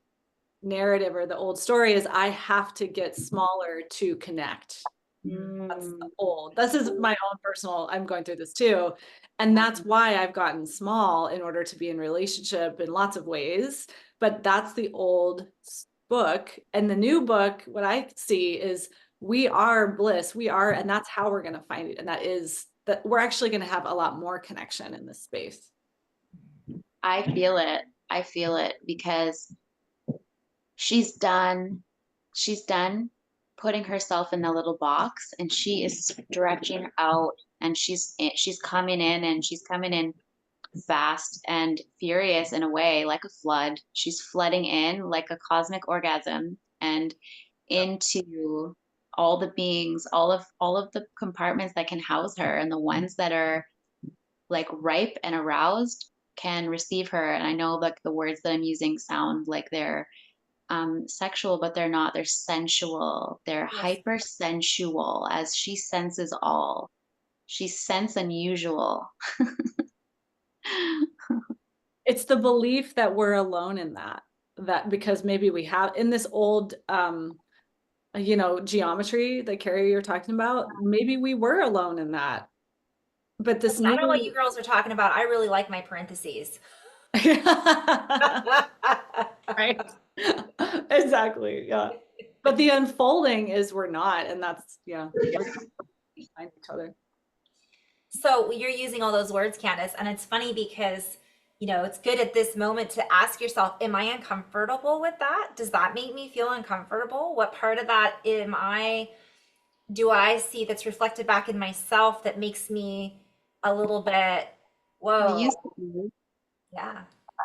narrative or the old story is I have to get smaller to connect. That's the old. This is my own personal, I'm going through this too. And that's why I've gotten small in order to be in relationship in lots of ways. But that's the old book. And the new book, what I see is we are bliss. We are, and that's how we're going to find it. And that is that we're actually going to have a lot more connection in this space. I feel it. I feel it because she's done putting herself in a little box and she is stretching out and she's coming in and she's coming in fast and furious in a way, like a flood. She's flooding in like a cosmic orgasm and into all the beings, all of the compartments that can house her, and the ones that are like ripe and aroused can receive her. And I know like the words that I'm using sound like they're sexual, but they're not. They're sensual. They're Yes. hypersensual as she senses all. She's sense unusual. It's the belief that we're alone in that because maybe we have in this old geometry that Carrie you're talking about, maybe we were alone in that. But this I don't know what new you girls are talking about. I really like my parentheses. right. Exactly. Yeah. But the unfolding is we're not, and that's we're find each other. So you're using all those words, Candace, and it's funny because it's good at this moment to ask yourself, am I uncomfortable with that? Does that make me feel uncomfortable? What part of that do I see that's reflected back in myself that makes me a little bit, I whoa, used to be, yeah.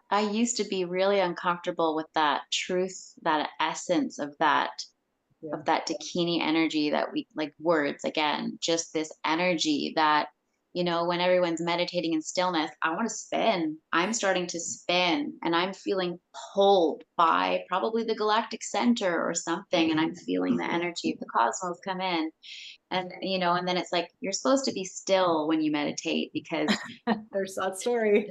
I used to be really uncomfortable with that truth, that essence of that Dakini energy that we like words again, just this energy that You know, when everyone's meditating in stillness, I want to spin. I'm starting to spin and I'm feeling pulled by probably the galactic center or something. And I'm feeling the energy of the cosmos come in. And, you know, and then it's like, you're supposed to be still when you meditate because There's that story.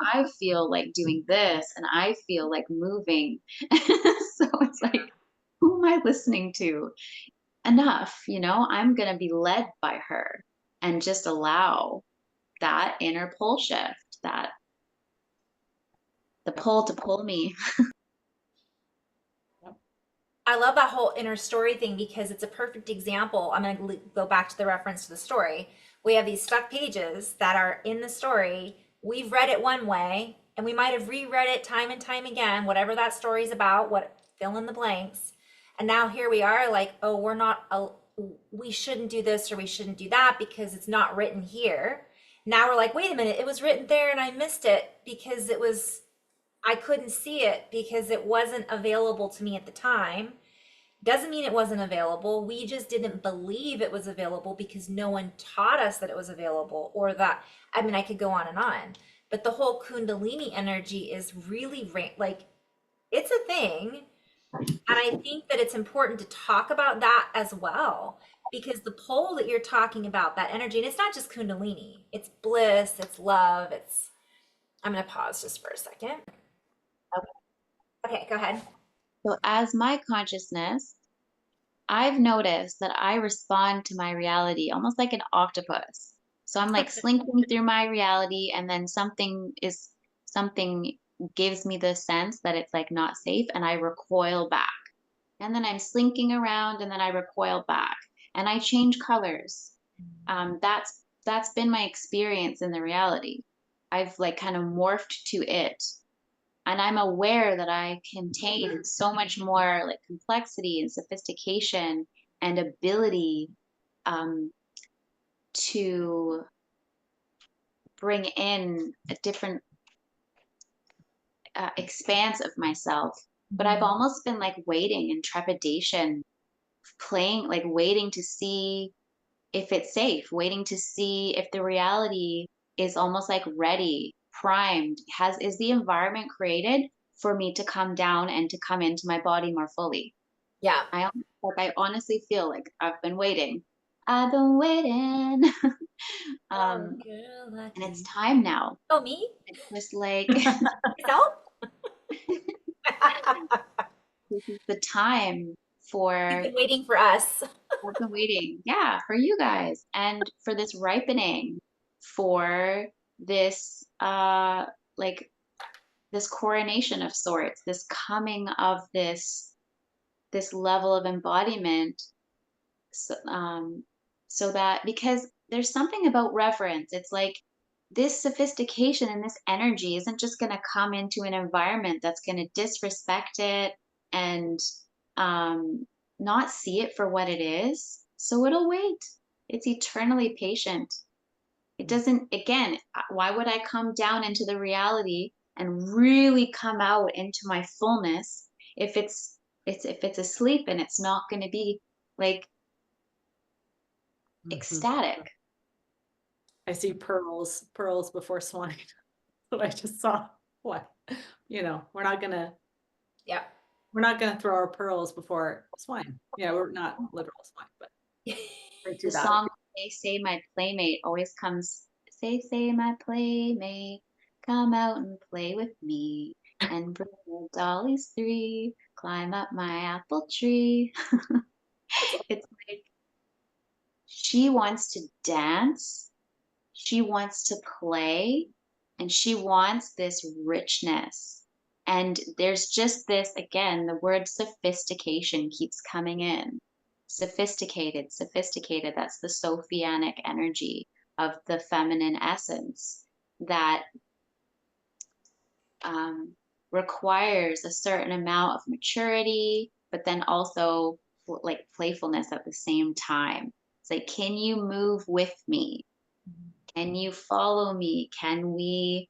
I feel like doing this and I feel like moving. So it's like, who am I listening to? Enough, you know, I'm going to be led by her and just allow that inner pull shift, that the Yep. pull to pull me. Yep. I love that whole inner story thing because it's a perfect example. I'm going to go back to the reference to the story. We have these stuck pages that are in the story. We've read it one way and we might have reread it time and time again, whatever that story's about, what fill in the blanks. And now here we are like, oh, we shouldn't do this or we shouldn't do that because it's not written here. Now we're like, wait a minute, it was written there and I missed it because I couldn't see it because it wasn't available to me at the time. Doesn't mean it wasn't available. We just didn't believe it was available because no one taught us that it was available or that, I mean, I could go on and on. But the whole Kundalini energy is really like, it's a thing. And I think that it's important to talk about that as well because the pole that you're talking about, that energy, and it's not just Kundalini, it's bliss, it's love, I'm going to pause just for a second. Okay, go ahead. So, as my consciousness, I've noticed that I respond to my reality almost like an octopus. So I'm like slinking through my reality, and then something gives me the sense that it's like not safe, and I recoil back. And then I'm slinking around, and then I recoil back, and I change colors. That's been my experience in the reality. I've like kind of morphed to it, and I'm aware that I contain so much more like complexity and sophistication and ability um, to bring in a different expanse of myself. But I've almost been like waiting in trepidation, playing, like waiting to see if it's safe, waiting to see if the reality is almost like ready, primed, is the environment created for me to come down and to come into my body more fully. Yeah. I honestly feel like I've been waiting. I've been waiting. Oh, um, girl like and it's you. time now. Oh, me? It's just like Myself? this is the time You've for been waiting for us. I've been waiting, yeah, for you guys and for this ripening, for this like this coronation of sorts, this coming of this level of embodiment. So, so that because there's something about reverence, it's like this sophistication and this energy isn't just going to come into an environment that's going to disrespect it and um, not see it for what it is. So it'll wait. It's eternally patient. It doesn't, again, why would I come down into the reality and really come out into my fullness if if it's asleep and it's not going to be like Mhm. ecstatic. I see pearls before swine. What I just saw. What? Yeah. We're not gonna throw our pearls before swine. Yeah, we're not literal swine, but they The do that. song "Say Say My Playmate" always comes, "Say Say My Playmate, come out and play with me, and bring your dollies three, climb up my apple tree." It's like she wants to dance, she wants to play, and she wants this richness. And there's just this, again, the word sophistication keeps coming in. Sophisticated, sophisticated. That's the Sophianic energy of the feminine essence that um, requires a certain amount of maturity, but then also like playfulness at the same time. It's like, can you move with me? Can you follow me? Can we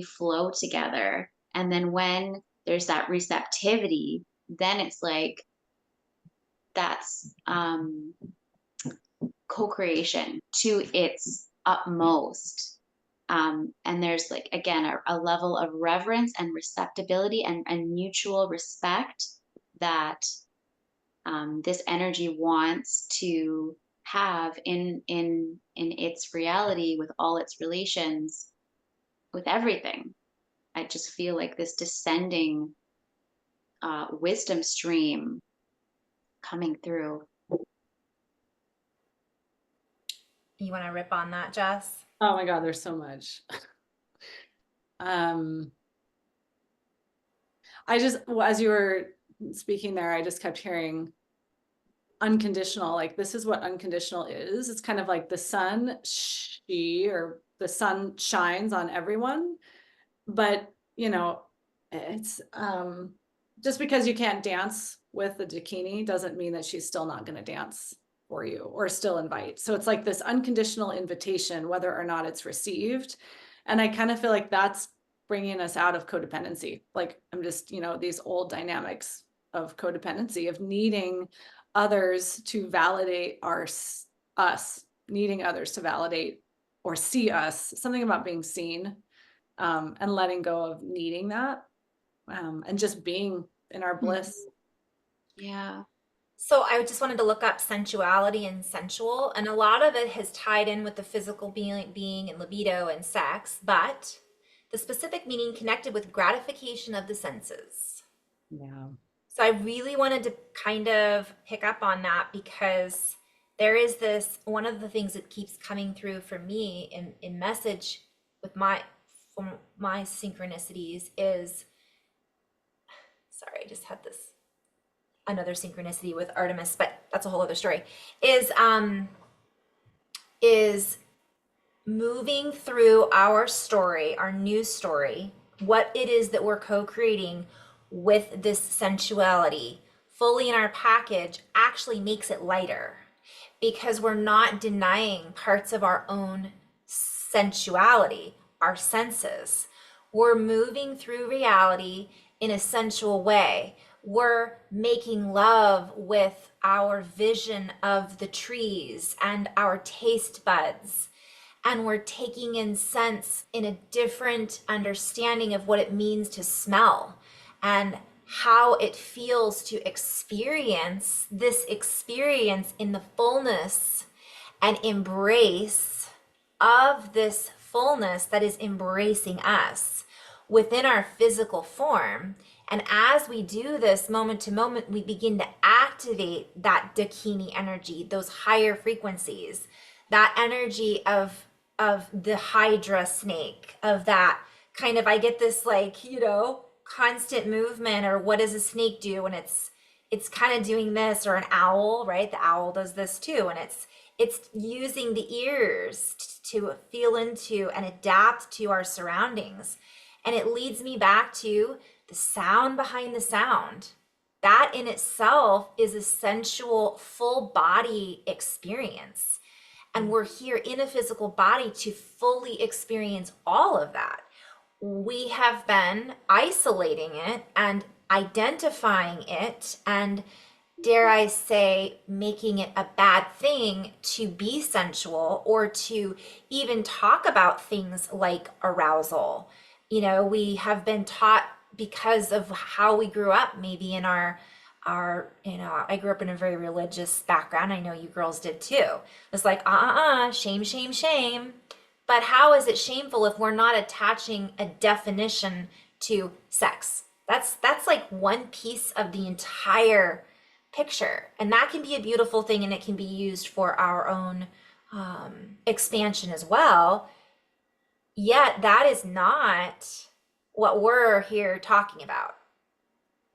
flow together? And then when there's that receptivity, then it's like that's co-creation to its utmost. And there's like, again, a level of reverence and receptibility and mutual respect that this energy wants to have in its reality with all its relations with everything. I just feel like this descending wisdom stream coming through. You want to rip on that, Jess? Oh my God, there's so much. Um, well, as you were speaking there, I just kept hearing unconditional. Like, this is what unconditional is. It's kind of like the sun, the sun shines on everyone. But, it's just because you can't dance with the Dakini doesn't mean that she's still not going to dance for you or still invite. So it's like this unconditional invitation, whether or not it's received. And I kind of feel like that's bringing us out of codependency. Like, I'm just, these old dynamics of codependency, of needing others to validate us, needing others to validate or see us, something about being seen, and letting go of needing that, and just being in our bliss. Yeah. So I just wanted to look up sensuality and sensual, and a lot of it has tied in with the physical being and libido and sex, but the specific meaning connected with gratification of the senses. Yeah. So I really wanted to kind of pick up on that because there is this one of the things that keeps coming through for me in message with from my synchronicities is, sorry, I just had this another synchronicity with Artemis, but that's a whole other story. Is moving through our story, our new story, what it is that we're co-creating with this sensuality fully in our package actually makes it lighter because we're not denying parts of our own sensuality, our senses. We're moving through reality in a sensual way. We're making love with our vision of the trees and our taste buds. And we're taking in sense in a different understanding of what it means to smell and how it feels to experience this experience in the fullness and embrace of this fullness that is embracing us within our physical form. And as we do this moment to moment, we begin to activate that Dakini energy, those higher frequencies, that energy of the Hydra snake, of that kind of, I get this like, constant movement, or what does a snake do when it's kind of doing this, or an owl, right? The owl does this too, and it's using the ears to feel into and adapt to our surroundings. And it leads me back to the sound behind the sound. That in itself is a sensual, full body experience. And we're here in a physical body to fully experience all of that. We have been isolating it and identifying it and, dare I say, making it a bad thing to be sensual or to even talk about things like arousal. We have been taught, because of how we grew up, maybe in I grew up in a very religious background. I know you girls did too. It's like, shame, shame, shame. But how is it shameful if we're not attaching a definition to sex? That's like one piece of the entire picture. And that can be a beautiful thing, and it can be used for our own expansion as well. Yet that is not what we're here talking about.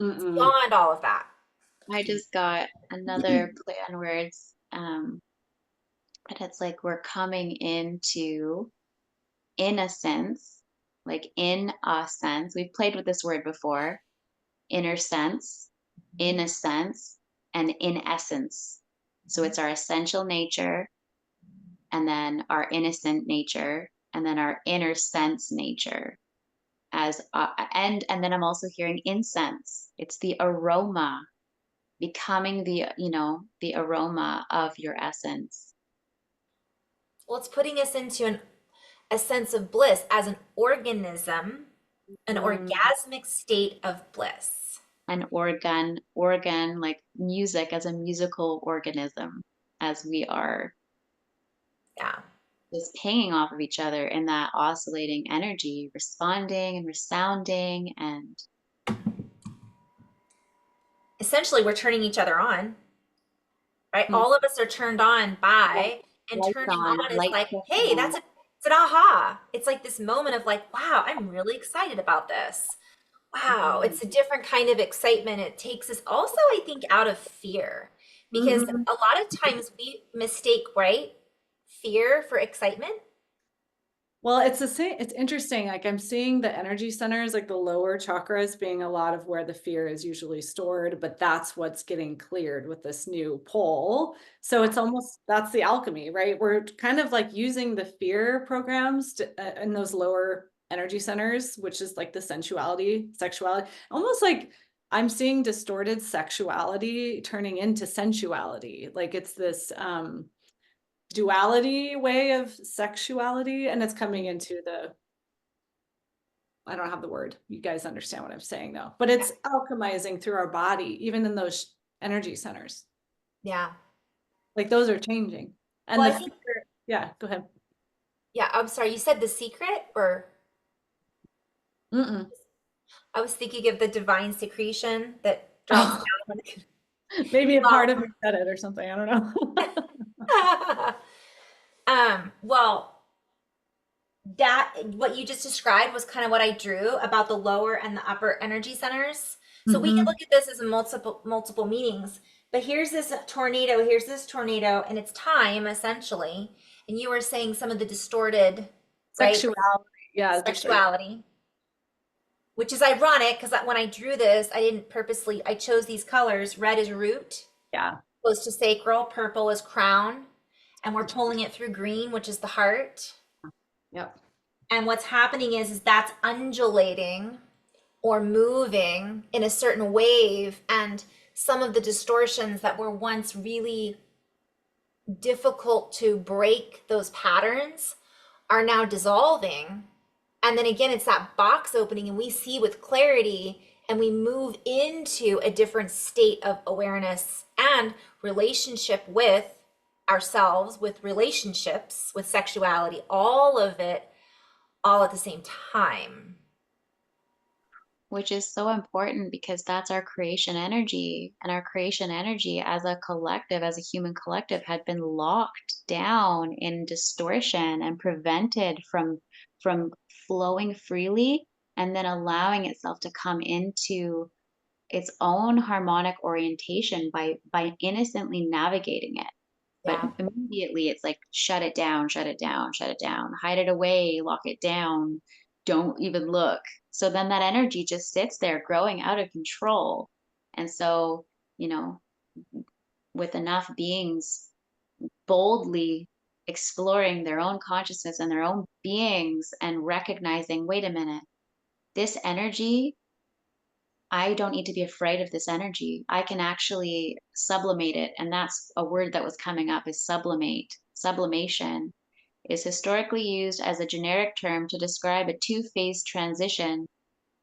It's Mm-mm. beyond all of that. I just got another play on words. And it's like we're coming into innocence, like in a sense. We've played with this word before: inner sense, in a sense, and in essence. So it's our essential nature, and then our innocent nature, and then our inner sense nature. And then I'm also hearing incense. It's the aroma, becoming the aroma of your essence. Well, it's putting us into a sense of bliss as an organism, an Mm. orgasmic state of bliss. An organ, like music as a musical organism, as we are Yeah. just pinging off of each other in that oscillating energy, responding and resounding and Essentially, we're turning each other on, right? mm, All of us are turned on by, and lights turning on, on is lights like, hey, on. it's an aha. It's like this moment of like, wow, I'm really excited about this. Wow, Mhm. it's a different kind of excitement. It takes us also, I think, out of fear because Mhm. a lot of times we mistake, right? Fear for excitement. Well, it's the same. It's interesting. Like I'm seeing the energy centers, like the lower chakras being a lot of where the fear is usually stored, but that's what's getting cleared with this new pole. So it's almost, that's the alchemy, right? We're kind of like using the fear programs in those lower energy centers, which is like the sensuality, sexuality, almost like I'm seeing distorted sexuality turning into sensuality. Like it's this, duality way of sexuality, and it's coming into the, I don't have the word, you guys understand what I'm saying though, but it's alchemizing through our body even in those energy centers, Yeah. like those are changing. And Well, the I fear, think, yeah, go ahead. yeah, I'm sorry, you said the secret, or Mm-mm. I was thinking of the divine secretion that drops Oh, down. maybe a part Well, of me said it or something, I don't know. well, that what you just described was kind of what I drew about the lower and the upper energy centers. So we could Hmm. look at this as a multiple meanings. But here's this tornado, and it's time essentially. And you were saying some of the distorted, right, Sexuality, yeah, distorted, sexuality, which is ironic because when I drew this, I didn't purposely, I chose these colors. Red is root, yeah, close to sacral, purple is crown, and we're pulling it through green, which is the heart. yep. And what's happening is that's undulating or moving in a certain wave. And some of the distortions that were once really difficult to break, those patterns, are now dissolving. And then again, it's that box opening, and we see with clarity and we move into a different state of awareness and relationship with ourselves, with relationships, with sexuality, all of it, all at the same time. Which is so important because that's our creation energy. And our creation energy as a collective, as a human collective, had been locked down in distortion and prevented from flowing freely and then allowing itself to come into its own harmonic orientation by innocently navigating it. But Yeah. immediately it's like, shut it down, shut it down, shut it down, hide it away, lock it down, don't even look. So then that energy just sits there growing out of control. And so, you know, with enough beings boldly exploring their own consciousness and their own beings and recognizing, wait a minute, this energy, I don't need to be afraid of this energy. I can actually sublimate it. And that's a word that was coming up is sublimate. Sublimation is historically used as a generic term to describe a two-phase transition,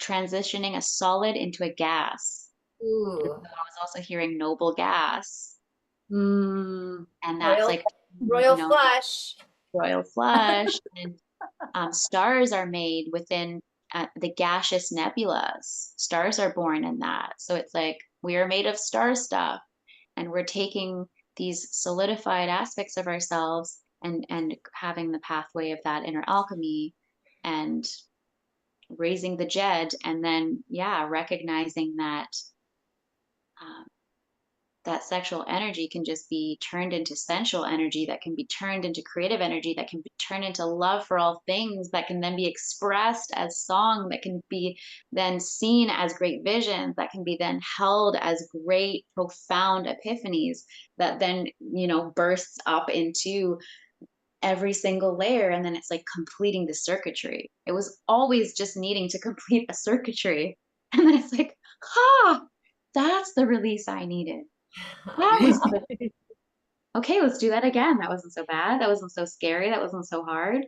transitioning a solid into a gas. And Ooh. so I was also hearing noble gas. Mm. And that's Royal like, royal flush. royal flush. And stars are made within the gaseous nebulas. Stars are born in that. So it's like we are made of star stuff, and we're taking these solidified aspects of ourselves and having the pathway of that inner alchemy and raising the Jed, and then yeah, recognizing that um, that sexual energy can just be turned into sensual energy, that can be turned into creative energy, that can be turned into love for all things, that can then be expressed as song, that can be then seen as great visions, that can be then held as great profound epiphanies, that then bursts up into every single layer, and then it's like completing the circuitry. It was always just needing to complete a circuitry, and then it's like, ah, that's the release I needed. That was the Okay, let's do that again. That wasn't so bad. That wasn't so scary. That wasn't so hard.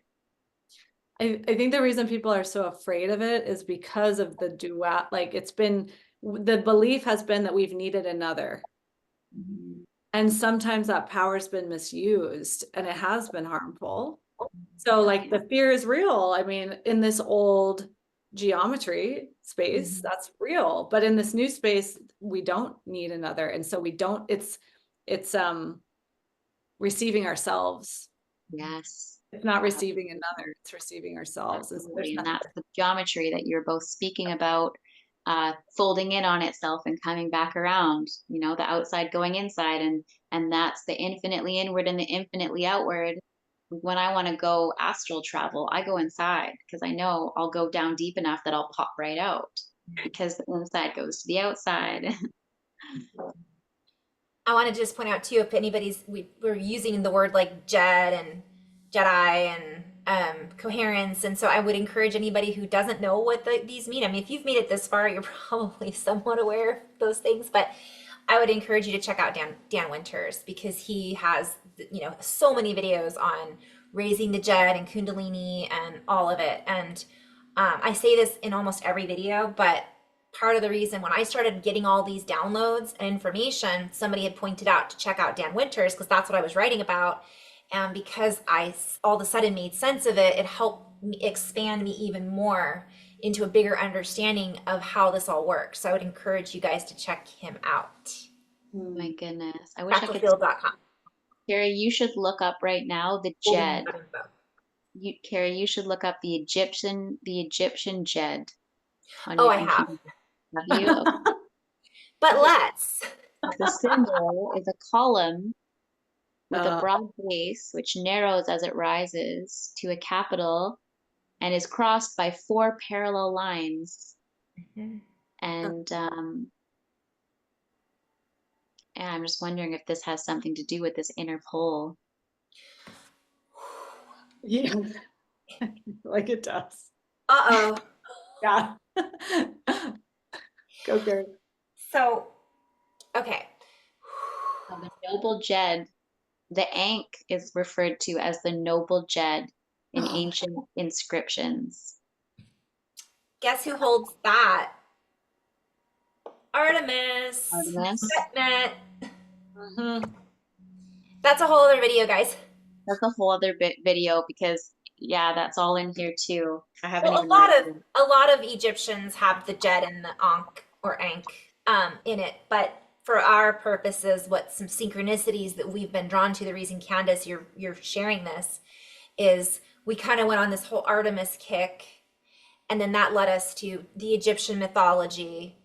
I think the reason people are so afraid of it is because of the dual, like it's been, the belief has been that we've needed another. Mhm. And sometimes that power's been misused and it has been harmful. So like Yeah. the fear is real. I mean, in this old geometry space, Mhm. that's real. But in this new space, we don't need another. And so we don't, it's receiving ourselves. Yes. It's not receiving another, it's receiving ourselves. And so there's Absolutely. And nothing. that's the geometry that you're both speaking about, folding in on itself and coming back around, the outside going inside. And that's the infinitely inward and the infinitely outward. When I want to go astral travel, I go inside because I know I'll go down deep enough that I'll pop right out because the inside goes to the outside. I want to just point out too, if anybody's, we're using the word like Jed and Jedi and coherence, and so I would encourage anybody who doesn't know what these mean. I mean, if you've made it this far, you're probably somewhat aware of those things, but I would encourage you to check out Dan Winters, because he has, so many videos on raising the Jed and Kundalini and all of it. And I say this in almost every video, but part of the reason when I started getting all these downloads and information, somebody had pointed out to check out Dan Winters because that's what I was writing about. And because I all of a sudden made sense of it, it helped me expand me even more into a bigger understanding of how this all works. So I would encourage you guys to check him out. My Hmm. goodness. I wish I could. Fractalfield.com. Carrie, you should look up right now the Jed. Golden.info. Carrie, you should look up the Egyptian Jed on Oh, your I have. computer. Have you? Okay. But let's. The symbol is a column with a Uh, broad base, which narrows as it rises to a capital and is crossed by four parallel lines. And and I'm just wondering if this has something to do with this inner pole. yeah, like it does. Uh-oh. Yeah. Go, Gary. So, okay. So the noble Jed, the Ankh is referred to as the noble Jed in ancient inscriptions. Guess who holds that? Artemis. Artemis. Sekhmet. Mhm. That's a whole other video, guys. That's a whole other video because yeah, that's all in here too. I haven't Well, even read it. a lot of Egyptians have the Jed and the Ankh or Ankh in it, but for our purposes, what some synchronicities that we've been drawn to, the reason Candace, you're sharing this, is we kind of went on this whole Artemis kick, and then that led us to the Egyptian mythology,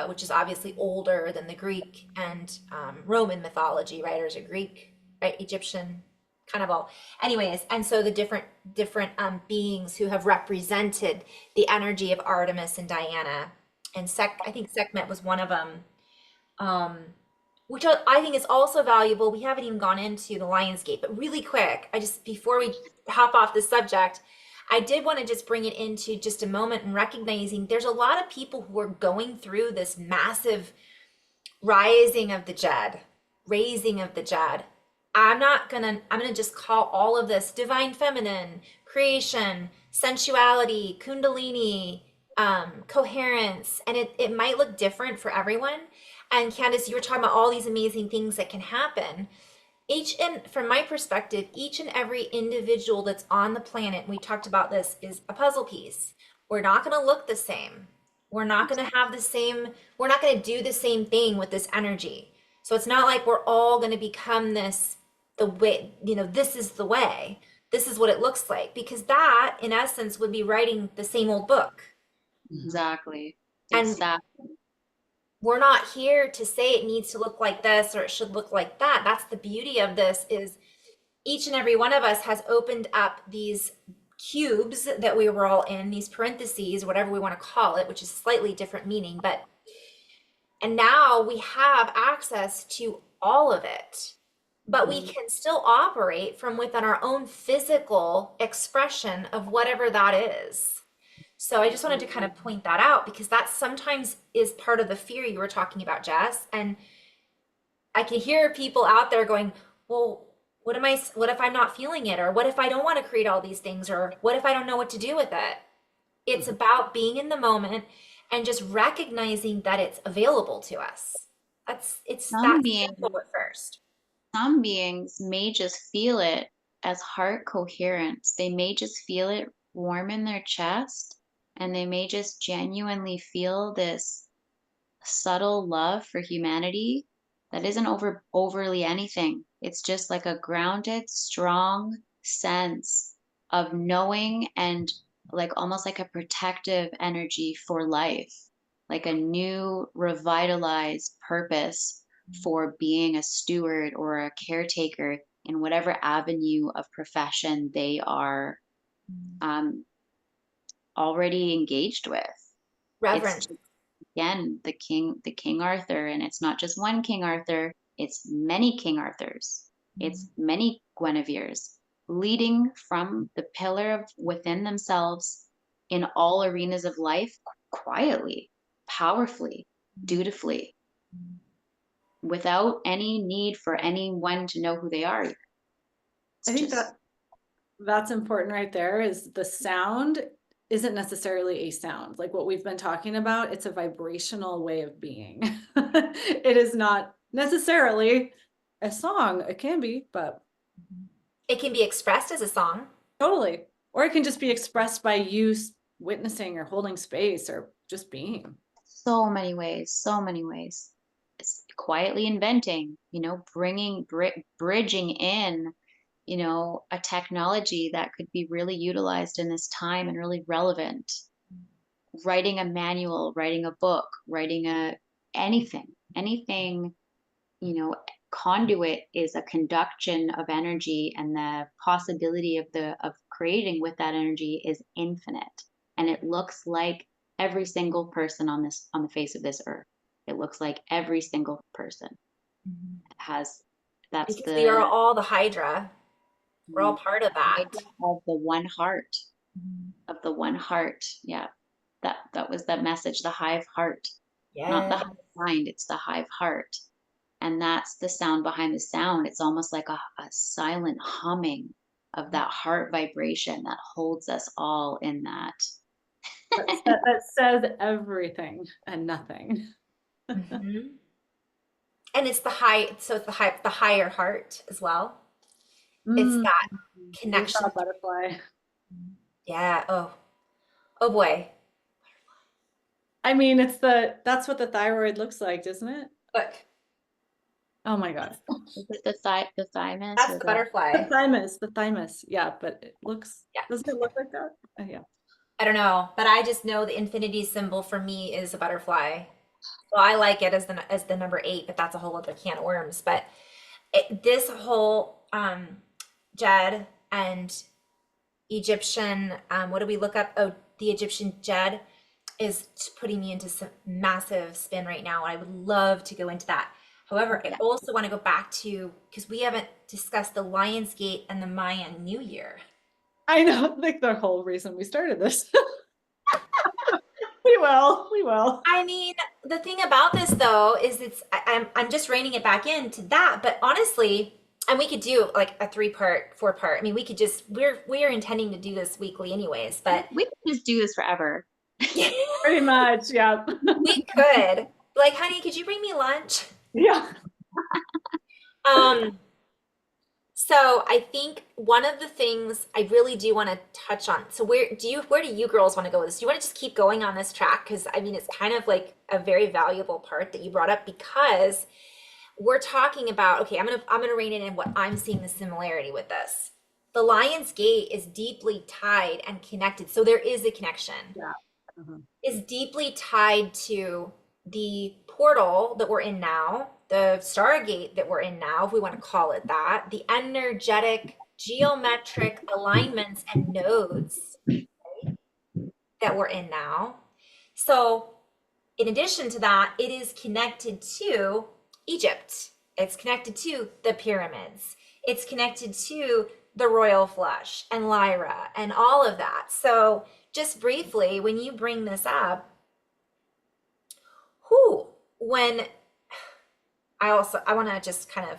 which is obviously older than the Greek and Roman mythology, right? Or is it Greek, right? Egyptian, kind of all. Anyways, and so the different beings who have represented the energy of Artemis and Diana, and I think Sekhmet was one of them. Um, which I think is also valuable. We haven't even gone into the Lionsgate, but really quick, I just, before we hop off the subject, I did want to just bring it into just a moment and recognizing there's a lot of people who are going through this massive rising of the Jed, raising of the Jed. I'm gonna just call all of this divine feminine, creation, sensuality, kundalini, coherence, and it might look different for everyone. And Candace, you were talking about all these amazing things that can happen. And from my perspective, each and every individual that's on the planet, and we talked about this, is a puzzle piece. We're not going to look the same. We're not going to have the same, we're not going to do the same thing with this energy. So it's not like we're all going to become this, the way, this is the way. This is what it looks like. Because that, in essence, would be writing the same old book. Exactly. And Exactly. we're not here to say it needs to look like this or it should look like that. That's the beauty of this, is each and every one of us has opened up these cubes that we were all in, these parentheses, whatever we want to call it, which is slightly different meaning, and now we have access to all of it. But we can still operate from within our own physical expression of whatever that is. So I just wanted to kind of point that out, because that sometimes is part of the fear you were talking about, Jess. And I can hear people out there going, well, what if I'm not feeling it? Or what if I don't want to create all these things? Or what if I don't know what to do with it? It's Mhm. about being in the moment and just recognizing that it's available to us. It's Some that beings, simple at first. some beings may just feel it as heart coherence. They may just feel it warm in their chest, and they may just genuinely feel this subtle love for humanity that isn't overly anything. It's just like a grounded, strong sense of knowing, and like almost like a protective energy for life, like a new revitalized purpose for being a steward or a caretaker in whatever avenue of profession they are um, already engaged with. It's Reverence. just, again, the King Arthur, and it's not just one King Arthur, it's many King Arthurs, it's many Guinevere's, leading from the pillar of within themselves in all arenas of life, quietly, powerfully, dutifully, without any need for anyone to know who they are. I It's think just that that's important right there, is the sound isn't necessarily a sound. Like what we've been talking about, it's a vibrational way of being. It is not necessarily a song. It can be, but It can be expressed as a song. totally. Or it can just be expressed by you witnessing or holding space or just being. so many ways, so many ways. It's quietly inventing, bridging in, a technology that could be really utilized in this time and really relevant. Writing a manual, writing a book, writing anything, you know, conduit is a conduction of energy, and the possibility of creating with that energy is infinite. And it looks like every single person on the face of this earth. It looks like every single person has that's Because we are the all the Hydra. We're all mm, part of that. idea of the one heart, of the one heart. Yeah. That was that message, the hive heart, not the Yeah. hive mind, it's the hive heart. And that's the sound behind the sound. It's almost like a silent humming of that heart vibration that holds us all in that. That says everything and nothing. Mhm. And it's the high, so it's the higher heart as well. It's Mm, that we saw a connection. butterfly. Yeah. Oh, oh boy. I mean, that's what the thyroid looks like, isn't it? Look, Oh my God. Is it the thymus that's or the the butterfly. The thymus. Yeah, but Yeah. doesn't it look like that? Yeah. I don't know, but I just know the infinity symbol for me is a butterfly. So I like it as the number 8, but that's a whole other can of worms. But this whole Jed and Egyptian, what do we look up? Oh, the Egyptian Jed is putting me into some massive spin right now. I would love to go into that. However, I yeah. also want to go back to, because we haven't discussed the Lion's Gate and the Mayan New Year. I know, like the whole reason we started this. We will. I mean, the thing about this though is I'm just reining it back into that, but honestly, and we could do like a 3-part, 4-part. I mean, we could just we're intending to do this weekly anyways, but We could just do this forever. Pretty much, yeah. we could. Like, honey, could you bring me lunch? Yeah. Um, so I think one of the things I really do want to touch on. So where do you girls want to go with this? Do you want to just keep going on this track? Because I mean, it's kind of like a very valuable part that you brought up, because we're talking about, okay, I'm gonna rein it in what I'm seeing the similarity with this. The Lion's Gate is deeply tied and connected. So there is a connection. Yeah. Mhm. Is deeply tied to the portal that we're in now, the Stargate that we're in now, if we want to call it that, the energetic geometric alignments and nodes that we're in now. So, in addition to that, it is connected to Egypt. It's connected to the pyramids. It's connected to the royal flush and Lyra and all of that. So, just briefly, when you bring this up, when I want to just kind of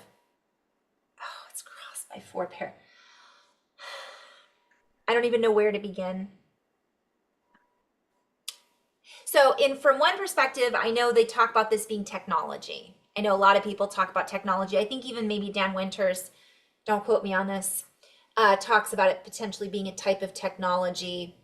by 4 pair. I don't even know where to begin. So from one perspective, I know they talk about this being technology. I know a lot of people talk about technology. I think even maybe Dan Winters, don't quote me on this, talks about it potentially being a type of technology,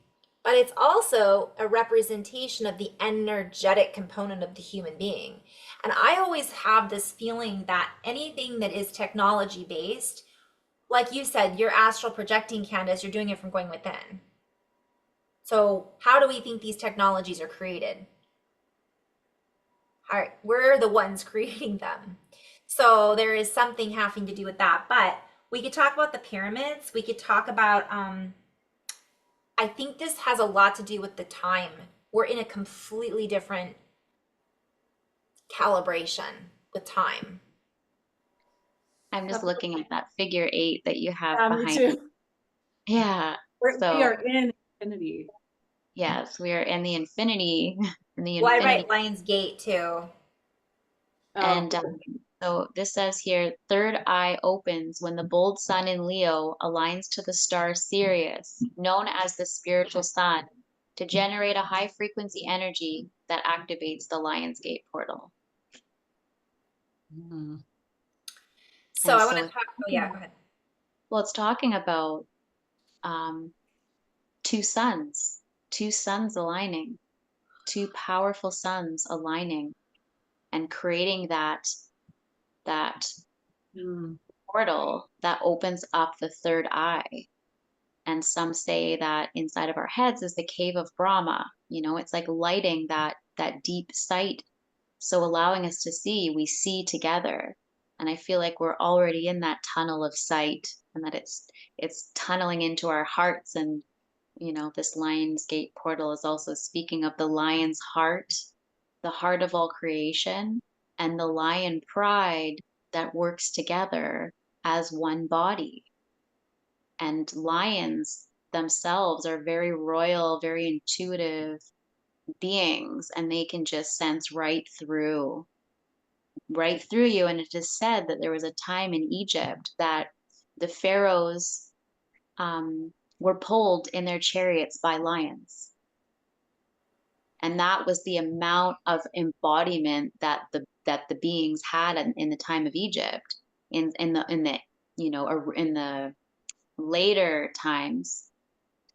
but it's also a representation of the energetic component of the human being. And I always have this feeling that anything that is technology based, like you said, you're astral projecting, Candace, you're doing it from going within. So how do we think these technologies are created? We're the ones creating them. So there is something having to do with that. But we could talk about the pyramids. We could talk about, I think this has a lot to do with the time. We're in a completely different calibration with time. I'm just looking at that figure 8 that you have Yeah, me behind. too. Yeah. We So are in infinity. yes, we are in the infinity, in the Well, I infinity. write Lion's Gate too. Oh, And so this says here, third eye opens when the bold sun in Leo aligns to the star Sirius, known as the spiritual sun, to generate a high frequency energy that activates the Lion's Gate portal. mhm. So And I want to so, talk. Oh, yeah, go ahead. well, it's talking about um, two suns, two suns aligning, two powerful suns aligning and creating that Mm. portal that opens up the third eye. And some say that inside of our heads is the cave of Brahma. You know, it's like lighting that deep sight. So allowing us to see, we see together. And I feel like we're already in that tunnel of sight, and that it's tunneling into our hearts. And you know, this Lion's Gate portal is also speaking of the lion's heart, the heart of all creation, and the lion pride that works together as one body. And lions themselves are very royal, very intuitive beings, and they can just sense right through you. And it is said that there was a time in Egypt that the pharaohs were pulled in their chariots by lions, and that was the amount of embodiment that the beings had in the time of Egypt. In the you know, in the later times,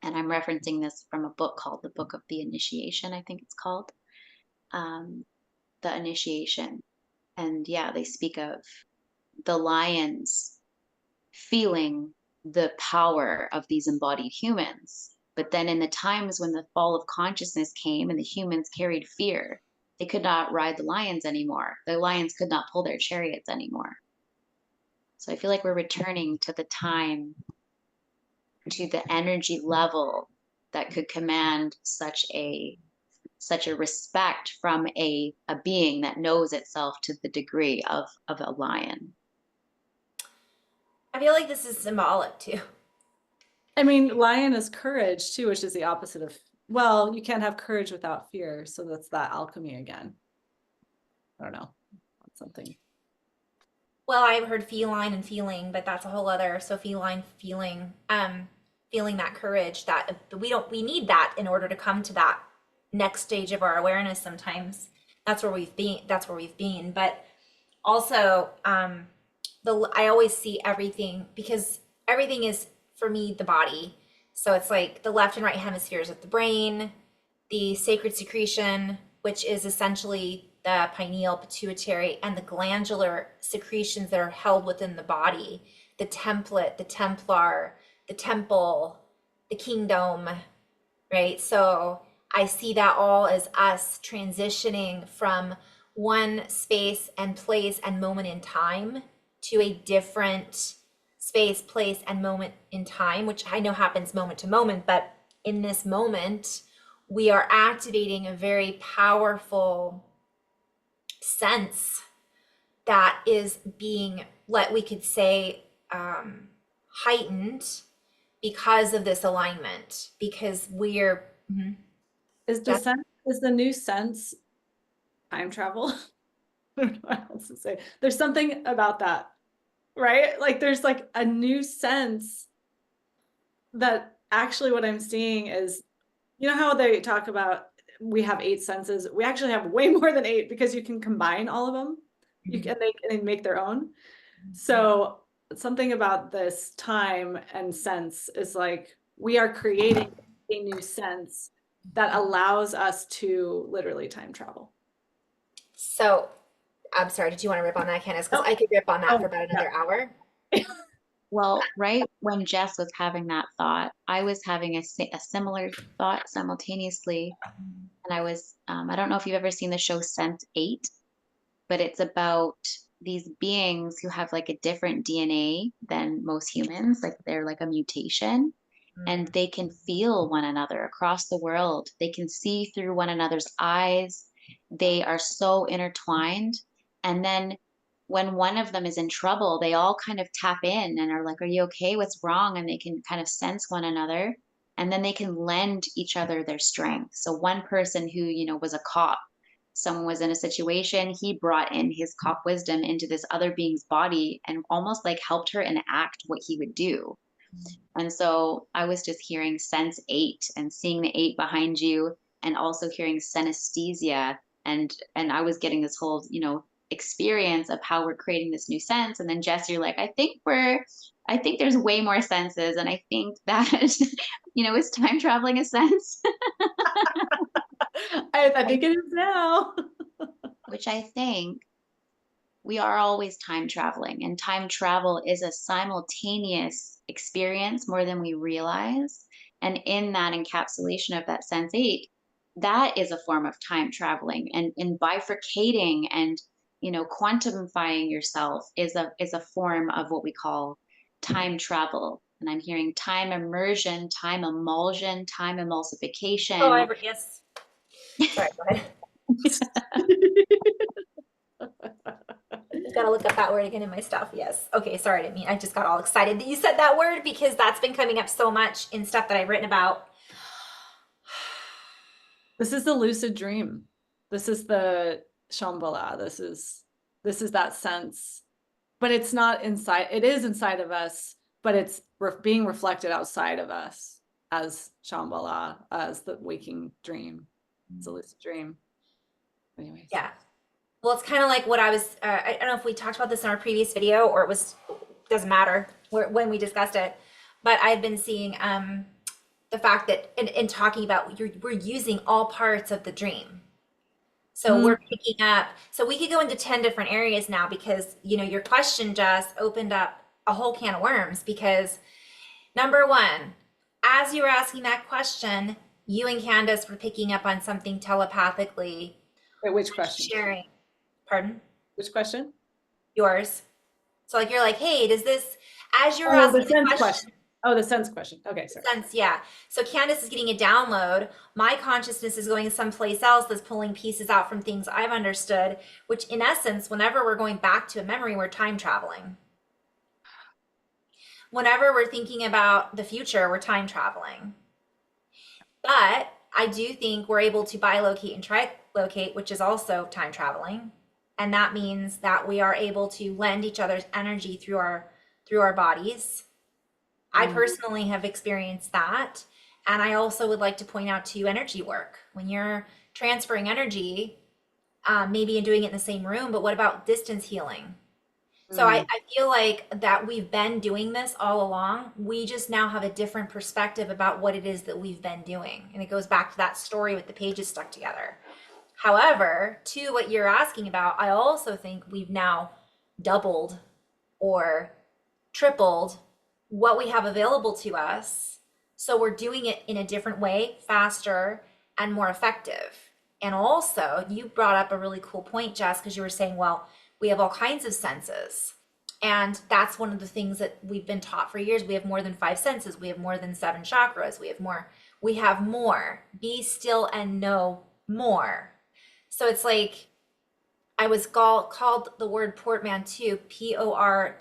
and I'm referencing this from a book called the Book of the Initiation, I think it's called, um, the Initiation. And yeah, they speak of the lions feeling the power of these embodied humans. But then in the times when the fall of consciousness came and the humans carried fear, they could not ride the lions anymore. The lions could not pull their chariots anymore. So I feel like we're returning to the time, to the energy level that could command such a respect from a being that knows itself to the degree of a lion. I feel like this is symbolic too. I mean, lion is courage too, which is the opposite of, well, you can't have courage without fear. So that's that alchemy again. I don't know. That's something. Well, I've heard feline and feeling, but that's a whole other. So feline feeling, feeling that courage that we need that in order to come to that next stage of our awareness. Sometimes that's where we've been. That's where we've been. But also, I always see everything because everything is for me the body. So it's like the left and right hemispheres of the brain, the sacred secretion, which is essentially the pineal, pituitary, and the glandular secretions that are held within the body, the template, the templar, the temple, the kingdom, right? So I see that all as us transitioning from one space and place and moment in time to a different space, place, and moment in time, which I know happens moment to moment, but in this moment, we are activating a very powerful sense that is being, we could say, heightened because of this alignment, because we're, Is the sense, is the new sense time travel? I don't know what else to say. There's something about that. right? Like there's like a new sense that actually what I'm seeing is, you know how they talk about we have 8 senses? We actually have way more than 8 because you can combine all of them. You Mhm. can they make their own. So something about this time and sense is like we are creating a new sense that allows us to literally time travel. So, I'm sorry, did you want to rip on that, Candace? Because Oh, I could rip on that oh for about yeah. another hour. Well, right when Jess was having that thought, I was having a similar thought simultaneously. And I don't know if you've ever seen the show Sense8, but it's about these beings who have like a different DNA than most humans. Like they're like a mutation, and Mm. they can feel one another across the world. They can see through one another's eyes. They are so intertwined. And then when one of them is in trouble, they all kind of tap in and are like, "Are you okay? What's wrong?" And they can kind of sense one another. And then they can lend each other their strength. So one person who, was a cop, someone was in a situation, he brought in his cop wisdom into this other being's body and almost like helped her enact what he would do. And so I was just hearing sense 8 and seeing the 8 behind you, and also hearing synesthesia. And I was getting this whole, experience of how we're creating this new sense. And then Jess, you're like, I think there's way more senses. And I think that, is time traveling a sense? I think it is now. Which I think we are always time traveling, and time travel is a simultaneous experience more than we realize. And in that encapsulation of that sense 8, that is a form of time traveling, and in bifurcating and quantifying yourself is a form of what we call time travel. And I'm hearing time immersion, time emulsion, time Oh, emulsification. yes. Sorry, go ahead. I've got to look up that word again in my stuff. Yes. Okay, sorry, I didn't mean, I just got all excited that you said that word because that's been coming up so much in stuff that I've written about. This is the lucid dream. This is the Shambhala. This is that sense. But it's not inside, it is inside of us, but it's being reflected outside of us as Shambhala, as the waking dream. It's a lucid dream. Anyways. Yeah. Well, it's kind of like what I was, I don't know if we talked about this in our previous video or it was, doesn't matter when we discussed it, but I've been seeing the fact that in talking about we're using all parts of the dream. So Mm. we're picking up, so we could go into 10 different areas now because, your question just opened up a whole can of worms because number one, as you were asking that question, you and Candace were picking up on something telepathically, Wait, which question? sharing. Pardon? Which question? Yours. So like you're like, hey, does this, as you're Oh, the asking the sense question, question. Oh, the sense question. Okay, sorry. sense, yeah. So Candace is getting a download. My consciousness is going someplace else that's pulling pieces out from things I've understood, which in essence, whenever we're going back to a memory, we're time traveling. Whenever we're thinking about the future, we're time traveling. But I do think we're able to bilocate and trilocate, which is also time traveling. And that means that we are able to lend each other's energy through our bodies. I Mm. personally have experienced that. And I also would like to point out to you energy work. When you're transferring energy, maybe in doing it in the same room, but what about distance healing? So I, Mm. I feel like that we've been doing this all along. We just now have a different perspective about what it is that we've been doing. And it goes back to that story with the pages stuck together. However, to what you're asking about, I also think we've now doubled or tripled what we have available to us. So we're doing it in a different way, faster and more effective. And also, you brought up a really cool point, Jess, because you were saying, well, we have all kinds of senses. And that's one of the things that we've been taught for years. We have more than 5 senses. We have more than 7 chakras. We have more. We have more. Be still and know more. So it's like I was called the word portmanteau, Portmanteau.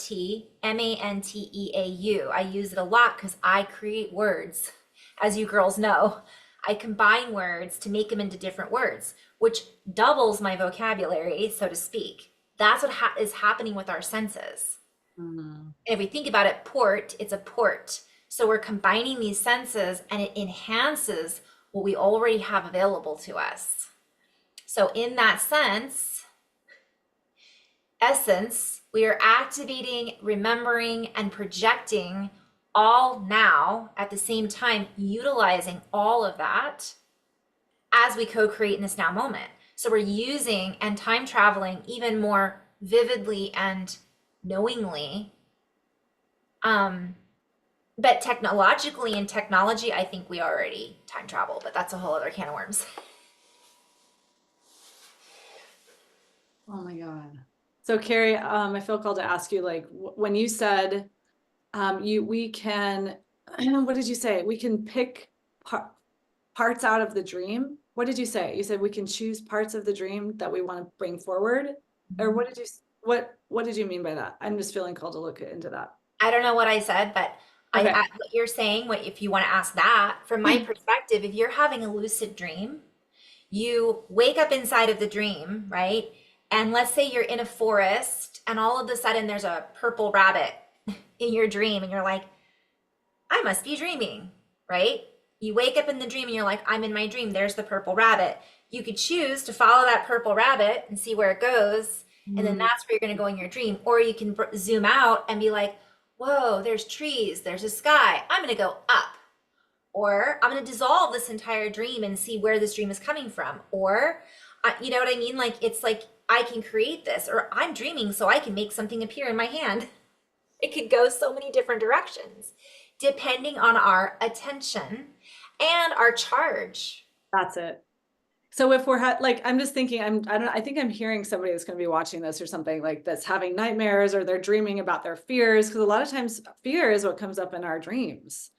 I use it a lot because I create words, as you girls know. I combine words to make them into different words, which doubles my vocabulary, so to speak. That's what is happening with our senses. Mm. And if we think about it, port, it's a port. So we're combining these senses and it enhances what we already have available to us. So in that sense, essence, we are activating, remembering, and projecting all now at the same time, utilizing all of that as we co-create in this now moment. So we're using and time traveling even more vividly and knowingly. But technologically, in technology, I think we already time travel, but that's a whole other can of worms. Oh my God. So Carrie, I feel called to ask you, like, when you said, we can, what did you say? We can pick parts out of the dream. What did you say? You said we can choose parts of the dream that we want to bring forward, or what did you mean by that? I'm just feeling called to look into that. I don't know what I said, but Okay. what you're saying, what if you want to ask that, from my perspective, if you're having a lucid dream, you wake up inside of the dream, right? And let's say you're in a forest and all of a sudden there's a purple rabbit in your dream and you're like, I must be dreaming, right? You wake up in the dream and you're like, I'm in my dream. There's the purple rabbit. You could choose to follow that purple rabbit and see where it goes. And then Mm. that's where you're going to go in your dream. Or you can zoom out and be like, whoa, there's trees, there's a sky. I'm going to go up. Or I'm going to dissolve this entire dream and see where this dream is coming from. Or, you know what I mean? Like, it's like, I can create this, or I'm dreaming so I can make something appear in my hand. It could go so many different directions depending on our attention and our charge. That's it. So if we're like, I'm just thinking, I think I'm hearing somebody that's going to be watching this or something like that's having nightmares or they're dreaming about their fears. Because a lot of times fear is what comes up in our dreams.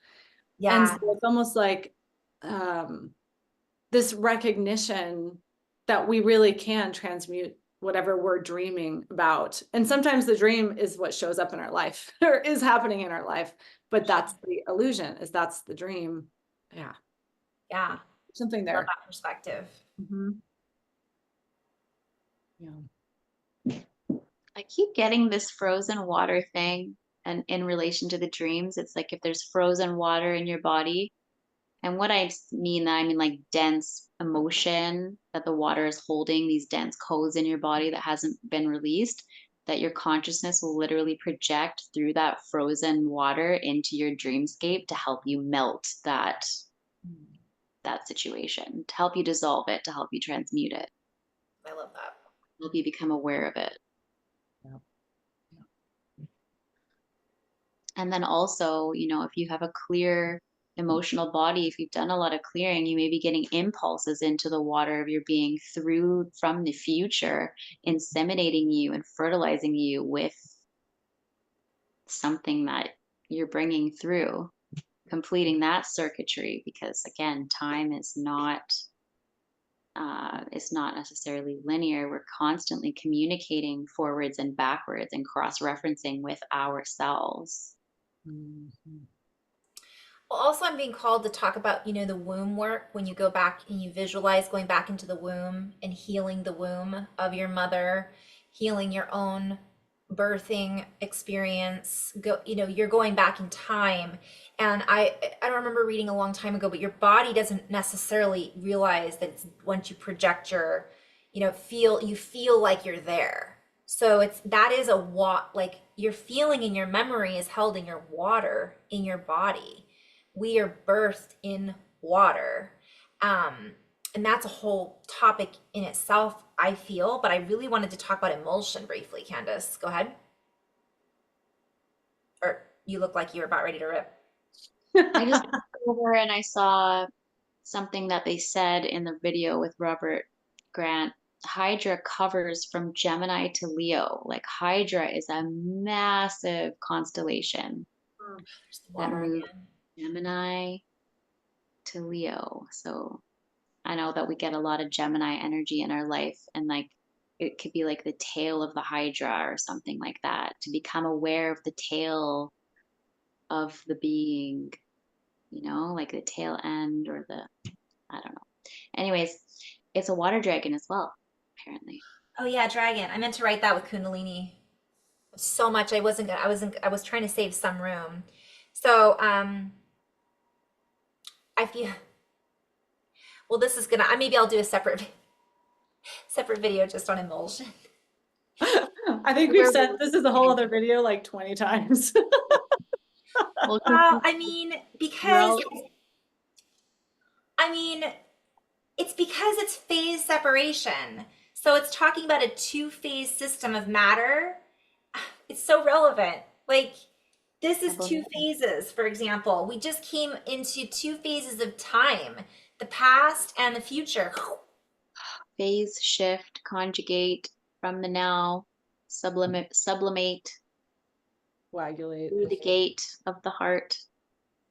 And so Yeah. it's almost like, um, this recognition that we really can transmute whatever we're dreaming about. And sometimes the dream is what shows up in our life or is happening in our life, but that's the illusion, is that's the dream. Yeah. Yeah. Something Love there. that perspective. Mhm. Yeah. I keep getting this frozen water thing. And in relation to the dreams, it's like if there's frozen water in your body, and what I mean like dense emotion that the water is holding, these dense codes in your body that hasn't been released, that your consciousness will literally project through that frozen water into your dreamscape to help you melt that situation, to help you dissolve it, to help you transmute it, I love that. help you become aware of it. Yeah. And then also, if you have a clear emotional body, if you've done a lot of clearing, you may be getting impulses into the water of your being through from the future, inseminating you and fertilizing you with something that you're bringing through, completing that circuitry. Because again, time is not necessarily linear. We're constantly communicating forwards and backwards and cross-referencing with ourselves. Mhm. Well, also, I'm being called to talk about, the womb work when you go back and you visualize going back into the womb and healing the womb of your mother, healing your own birthing experience. You're going back in time. And I don't remember reading a long time ago, but your body doesn't necessarily realize that it's once you project you feel like you're there. So that is like your feeling in your memory is held in your water in your body. We are birthed in water. And that's a whole topic in itself, I feel, but I really wanted to talk about emulsion briefly. Candace, go ahead. Or you look like you were about ready to rip. I just looked over and I saw something that they said in the video with Robert Grant. Hydra covers from Gemini to Leo. Like Hydra is a massive constellation There's the that water moves again. Gemini to Leo. So I know that we get a lot of Gemini energy in our life, and like it could be like the tail of the Hydra or something like that, to become aware of the tail of the being, like the tail end or I don't know. Anyways, it's a water dragon as well, apparently. Oh yeah, dragon. I meant to write that with Kundalini. So much I was trying to save some room. So I feel well this is gonna maybe I'll do a separate video just on emulsion. I think we've Where said this is a whole other video like 20 times. well, Well, I mean, we're because all I mean, it's because it's phase separation. So it's talking about a two-phase system of matter. It's so relevant. Like, this is two phases, for example. We just came into two phases of time, the past and the future. phase shift, conjugate from the now, sublimate Coagulate. through the gate of the heart.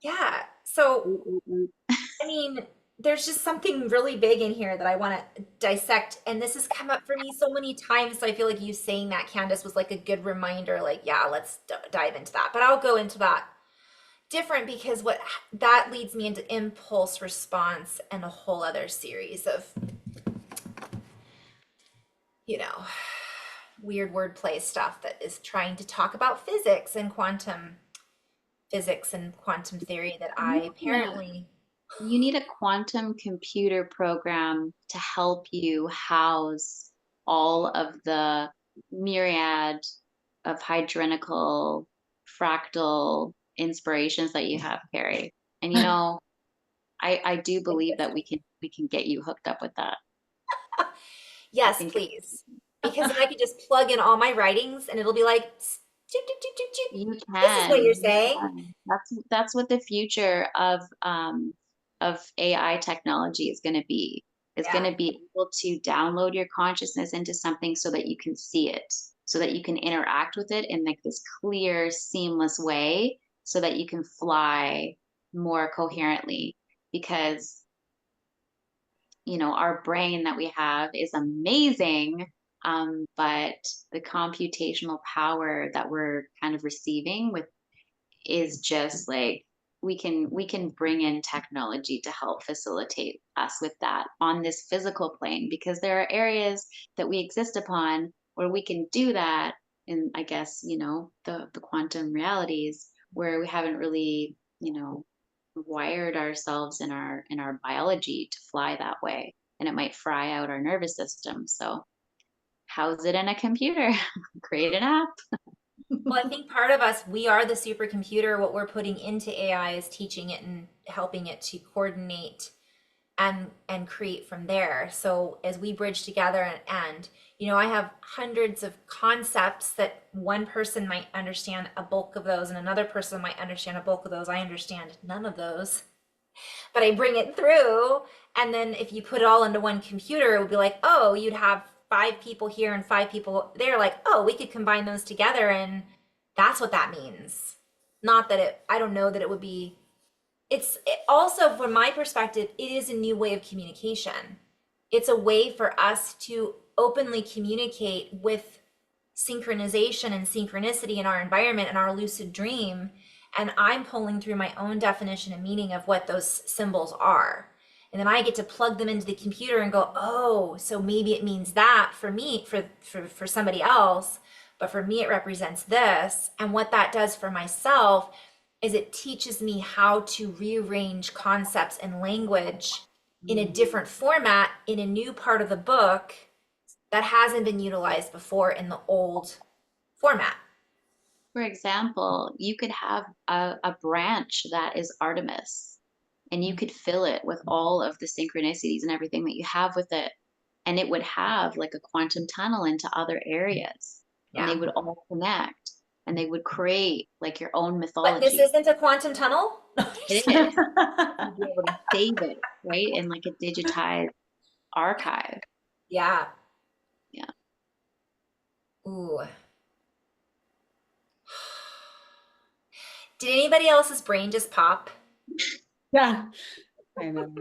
Yeah. So, Oot, oot, oot. I mean, there's just something really big in here that I want to dissect. And this has come up for me so many times. So I feel like you saying that, Candace, was like a good reminder. Like, yeah, let's dive into that. But I'll go into that different because what that leads me into impulse response and a whole other series of, you know, weird wordplay stuff that is trying to talk about physics and quantum theory that I Yeah. apparently. You need a quantum computer program to help you house all of the myriad of hydrenical fractal inspirations that you have, Carrie. And I do believe that we can get you hooked up with that. I Yes, think please. Because then I could just plug in all my writings and it'll be like, "Choop, choop, choop, choop, choop. you This is what can. you're You saying." can. That's what the future of AI technology is going to be. It's going Yeah. to be able to download your consciousness into something so that you can see it, so that you can interact with it in like this clear, seamless way, so that you can fly more coherently. Because our brain that we have is amazing, but the computational power that we're kind of receiving with is just like we can bring in technology to help facilitate us with that on this physical plane, because there are areas that we exist upon where we can do that in, I guess, the quantum realities where we haven't really wired ourselves in our biology to fly that way, and it might fry out our nervous system. So house it in a computer. Create an app. Well, I think part of us, we are the supercomputer. What we're putting into AI is teaching it and helping it to coordinate and create from there. So as we bridge together and I have hundreds of concepts that one person might understand a bulk of those and another person might understand a bulk of those. I understand none of those, but I bring it through. And then if you put it all into one computer, it would be like, oh, you'd have five people here and five people there. Like, oh, we could combine those together. And that's what that means. Not that I don't know that it would be, also, from my perspective, it is a new way of communication. It's a way for us to openly communicate with synchronization and synchronicity in our environment and our lucid dream. And I'm pulling through my own definition and meaning of what those symbols are. And then I get to plug them into the computer and go, oh, so maybe it means that for me, for somebody else, but for me it represents this. And what that does for myself is it teaches me how to rearrange concepts and language in a different format in a new part of the book that hasn't been utilized before in the old format. For example, you could have a branch that is Artemis, and you could fill it with all of the synchronicities and everything that you have with it. And it would have like a quantum tunnel into other areas, and they Yeah. would all connect, and they would create like your own But this mythology. isn't a quantum tunnel? It is. You'd be able to save it, right? In like a digitized archive. Yeah. Yeah. Ooh. Did anybody else's brain just pop? Yeah, I know.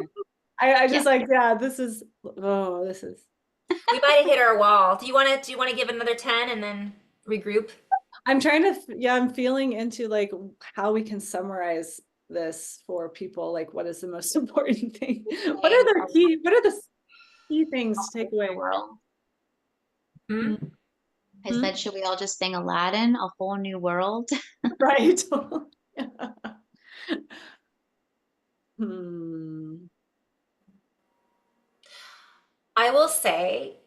I Yeah. just like, yeah, this is. We might have hit our wall. Do you want to give another 10 and then regroup? I'm trying to, yeah, I'm feeling into like how we can summarize this for people. Like, what is the most important thing? What are what are the key things to take The away? world. Hmm? Mm. I said, should we all just sing Aladdin, A Whole New World? Right. Hmm. I will say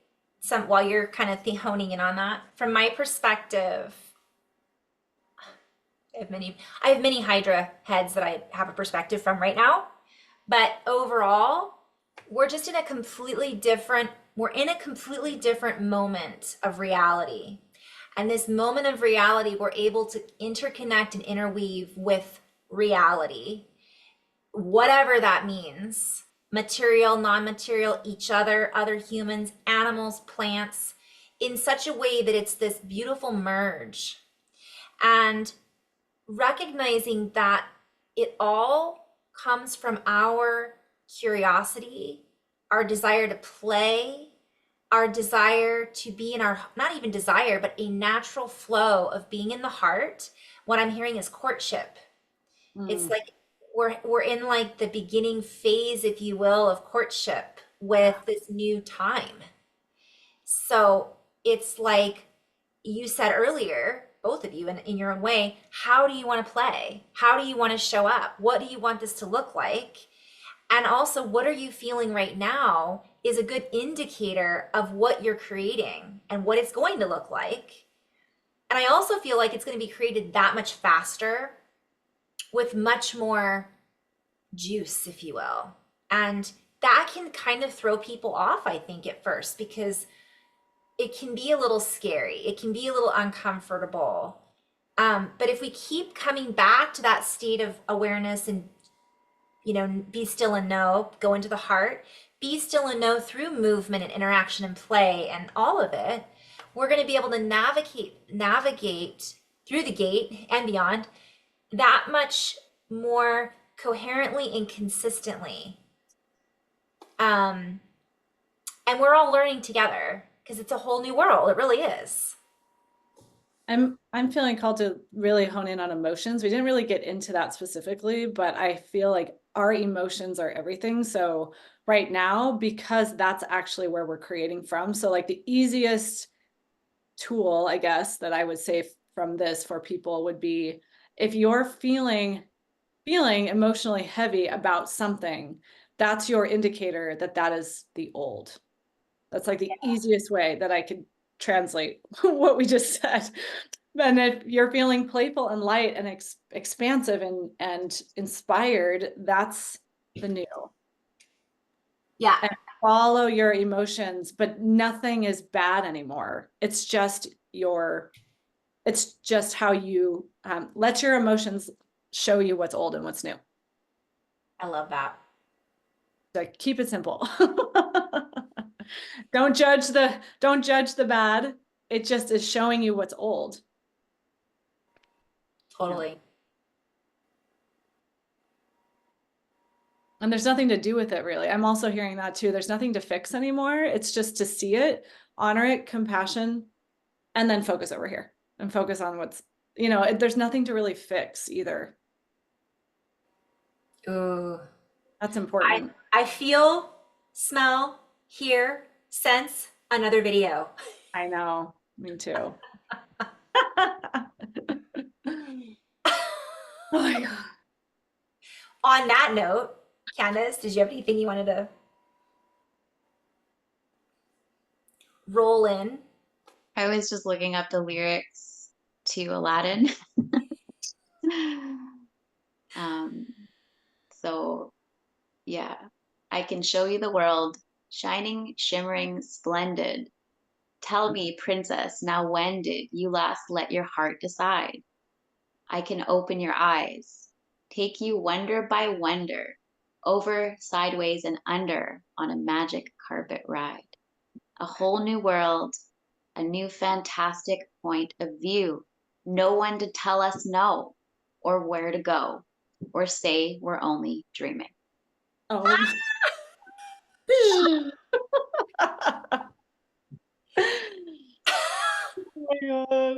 while you're kind of honing in on that, from my perspective, I have many Hydra heads that I have a perspective from right now. But overall, we're in a completely different moment of reality. And this moment of reality, we're able to interconnect and interweave with reality, whatever that means, material, non-material, each other humans, animals, plants, in such a way that it's this beautiful merge. And recognizing that it all comes from our curiosity, our desire to play, our desire to be in our, not even desire, but a natural flow of being in the heart. What I'm hearing is courtship. It's Mm. like we're in like the beginning phase, if you will, of courtship with this new time. So it's like you said earlier, both of you in your own way, how do you want to play? How do you want to show up? What do you want this to look like? And also, what are you feeling right now is a good indicator of what you're creating and what it's going to look like. And I also feel like it's going to be created that much faster with much more juice, if you will. And that can kind of throw people off, I think, at first, because it can be a little scary. It can be a little uncomfortable. But if we keep coming back to that state of awareness and, be still and know, go into the heart, be still and know through movement and interaction and play and all of it, we're going to be able to navigate through the gate and beyond that much more coherently and consistently. And we're all learning together because it's a whole new world. It really is. I'm feeling called to really hone in on emotions. We didn't really get into that specifically, but I feel like our emotions are everything. So right now, because that's actually where we're creating from. So like the easiest tool, I guess, that I would say from this for people would be if you're feeling emotionally heavy about something, that's your indicator that that is the old. That's like the easiest way that I could translate what we just said. And if you're feeling playful and light and expansive and inspired, that's the new. Yeah, And follow your emotions, but nothing is bad anymore. It's just how you let your emotions show you what's old and what's new. I love that. Like keep it simple. Don't judge the bad. It just is showing you what's old. Totally. And there's nothing to do with it really. I'm also hearing that too. There's nothing to fix anymore. It's just to see it, honor it, compassion, and then focus over here and focus on what's, there's nothing to really fix either. Ooh. That's I important. I feel, smell, hear, sense another video. I know. Me too. Oh my God. On that note, Candace, did you have anything you wanted to roll in? I was just looking up the lyrics to Aladdin. um, so yeah, I can show you the world, shining, shimmering, splendid. Tell me, princess, now when did you last let your heart decide? I can open your eyes, take you wonder by wonder, over, sideways, and under on a magic carpet ride. A whole new world, a new fantastic point of view. No one to tell us no, or where to go, or say we're only dreaming. Oh. Oh my God.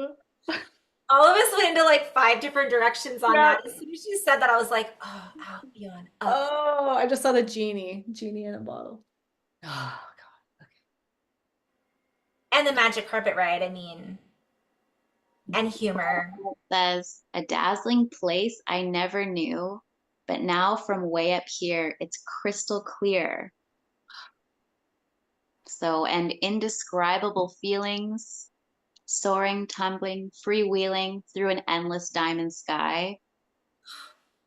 All of us went into like 5 different directions on Yeah. that. As soon as you said that, I was like, oh, out, beyond, up. Oh, I just saw the genie in a bottle. Oh And the magic carpet ride, I mean, and humor. It says, a dazzling place I never knew, but now from way up here, it's crystal clear. So, and indescribable feelings, soaring, tumbling, freewheeling through an endless diamond sky.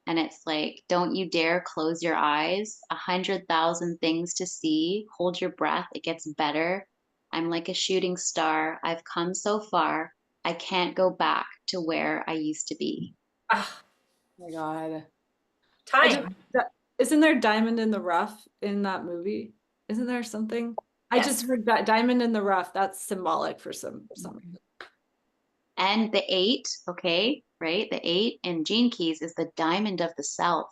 And it's like, don't you dare close your eyes. 100,000 things to see. Hold your breath. It gets better. I'm like a shooting star. I've come so far. I can't go back to where I used to be. Ah, Oh my God. I just, time. isn't there diamond in the rough in that movie? Isn't there something? I Yes. just heard that diamond in the rough. That's symbolic for some reason. And the 8, okay, right? The 8 in Gene Keys is the diamond of the self.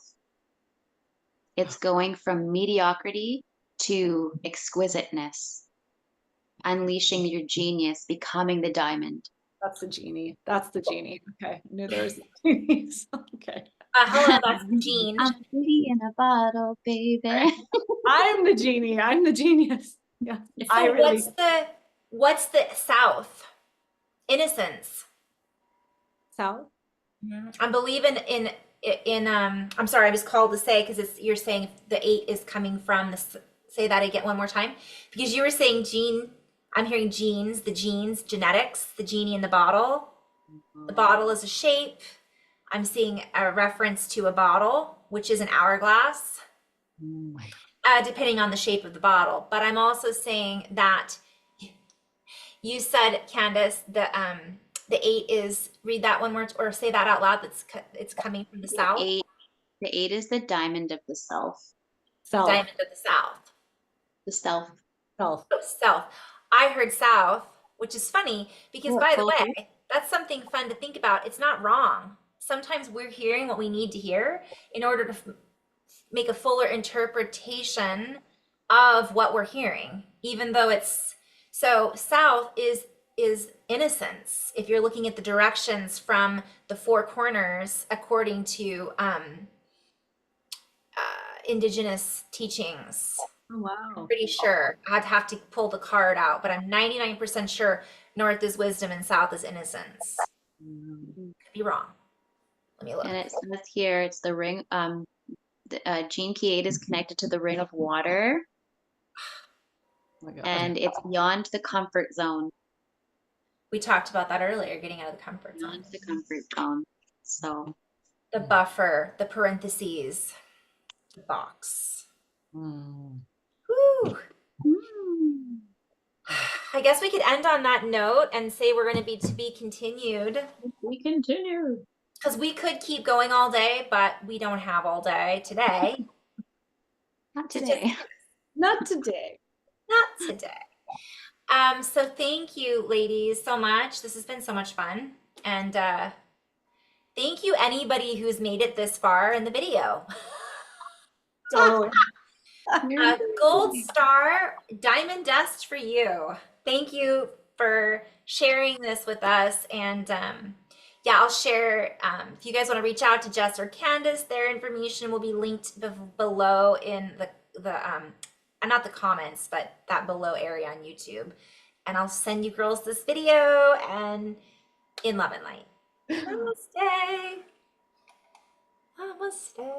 It's going from mediocrity to exquisiteness, unleashing your genius, becoming the diamond. That's the genie. That's the genie. Okay. I knew there was genies. Okay. Hello, that's Jean. I'm pretty in a bottle, baby. I'm the genie. I'm the genius. Yeah. I So really what's the South? Innocence. South. I'm believing in I'm sorry, I was called to say because it's you're saying the 8 is coming from this. Say that again one more time because you were saying gene. I'm hearing genes, the genes, genetics, the genie in the bottle. The bottle is a shape. I'm seeing a reference to a bottle, which is an hourglass, depending on the shape of the bottle. But I'm also saying that you said, Candace, the 8 is read that one more or say that out loud. It's coming from the The South. 8, the 8 is the diamond of the self. Self. Diamond of the South. The self. Self. Oh, South. I heard South, which is funny because, Oh, by the okay. way, that's something fun to think about. It's not wrong. Sometimes we're hearing what we need to hear in order to make a fuller interpretation of what we're hearing, even though it's so South is innocence. If you're looking at the directions from the four corners, according to indigenous teachings. Oh, wow. Pretty sure I'd have to pull the card out, but I'm 99% sure North is wisdom and South is innocence. Could be wrong. Let me look. And it says here, it's the ring. Gene Key 8 is connected to the ring of water, Oh my God. and it's beyond the comfort zone. We talked about that earlier, getting out of the comfort zone. Beyond the comfort zone. So The buffer, the parentheses, the box. Mm. Whew. I guess we could end on that note and say we're going to be continued we continue. because we could keep going all day, but we don't have all day today. Not today. Not today. Not today. So thank you, ladies, so much. This has been so much fun. And thank you, anybody who's made it this far in the video. Totally. Gold star, diamond dust for you. Thank you for sharing this with us. And yeah, I'll share, if you guys want to reach out to Jess or Candace, their information will be linked below in the not the comments, but that below area on YouTube. And I'll send you girls this video and in love and light. Namaste. Namaste.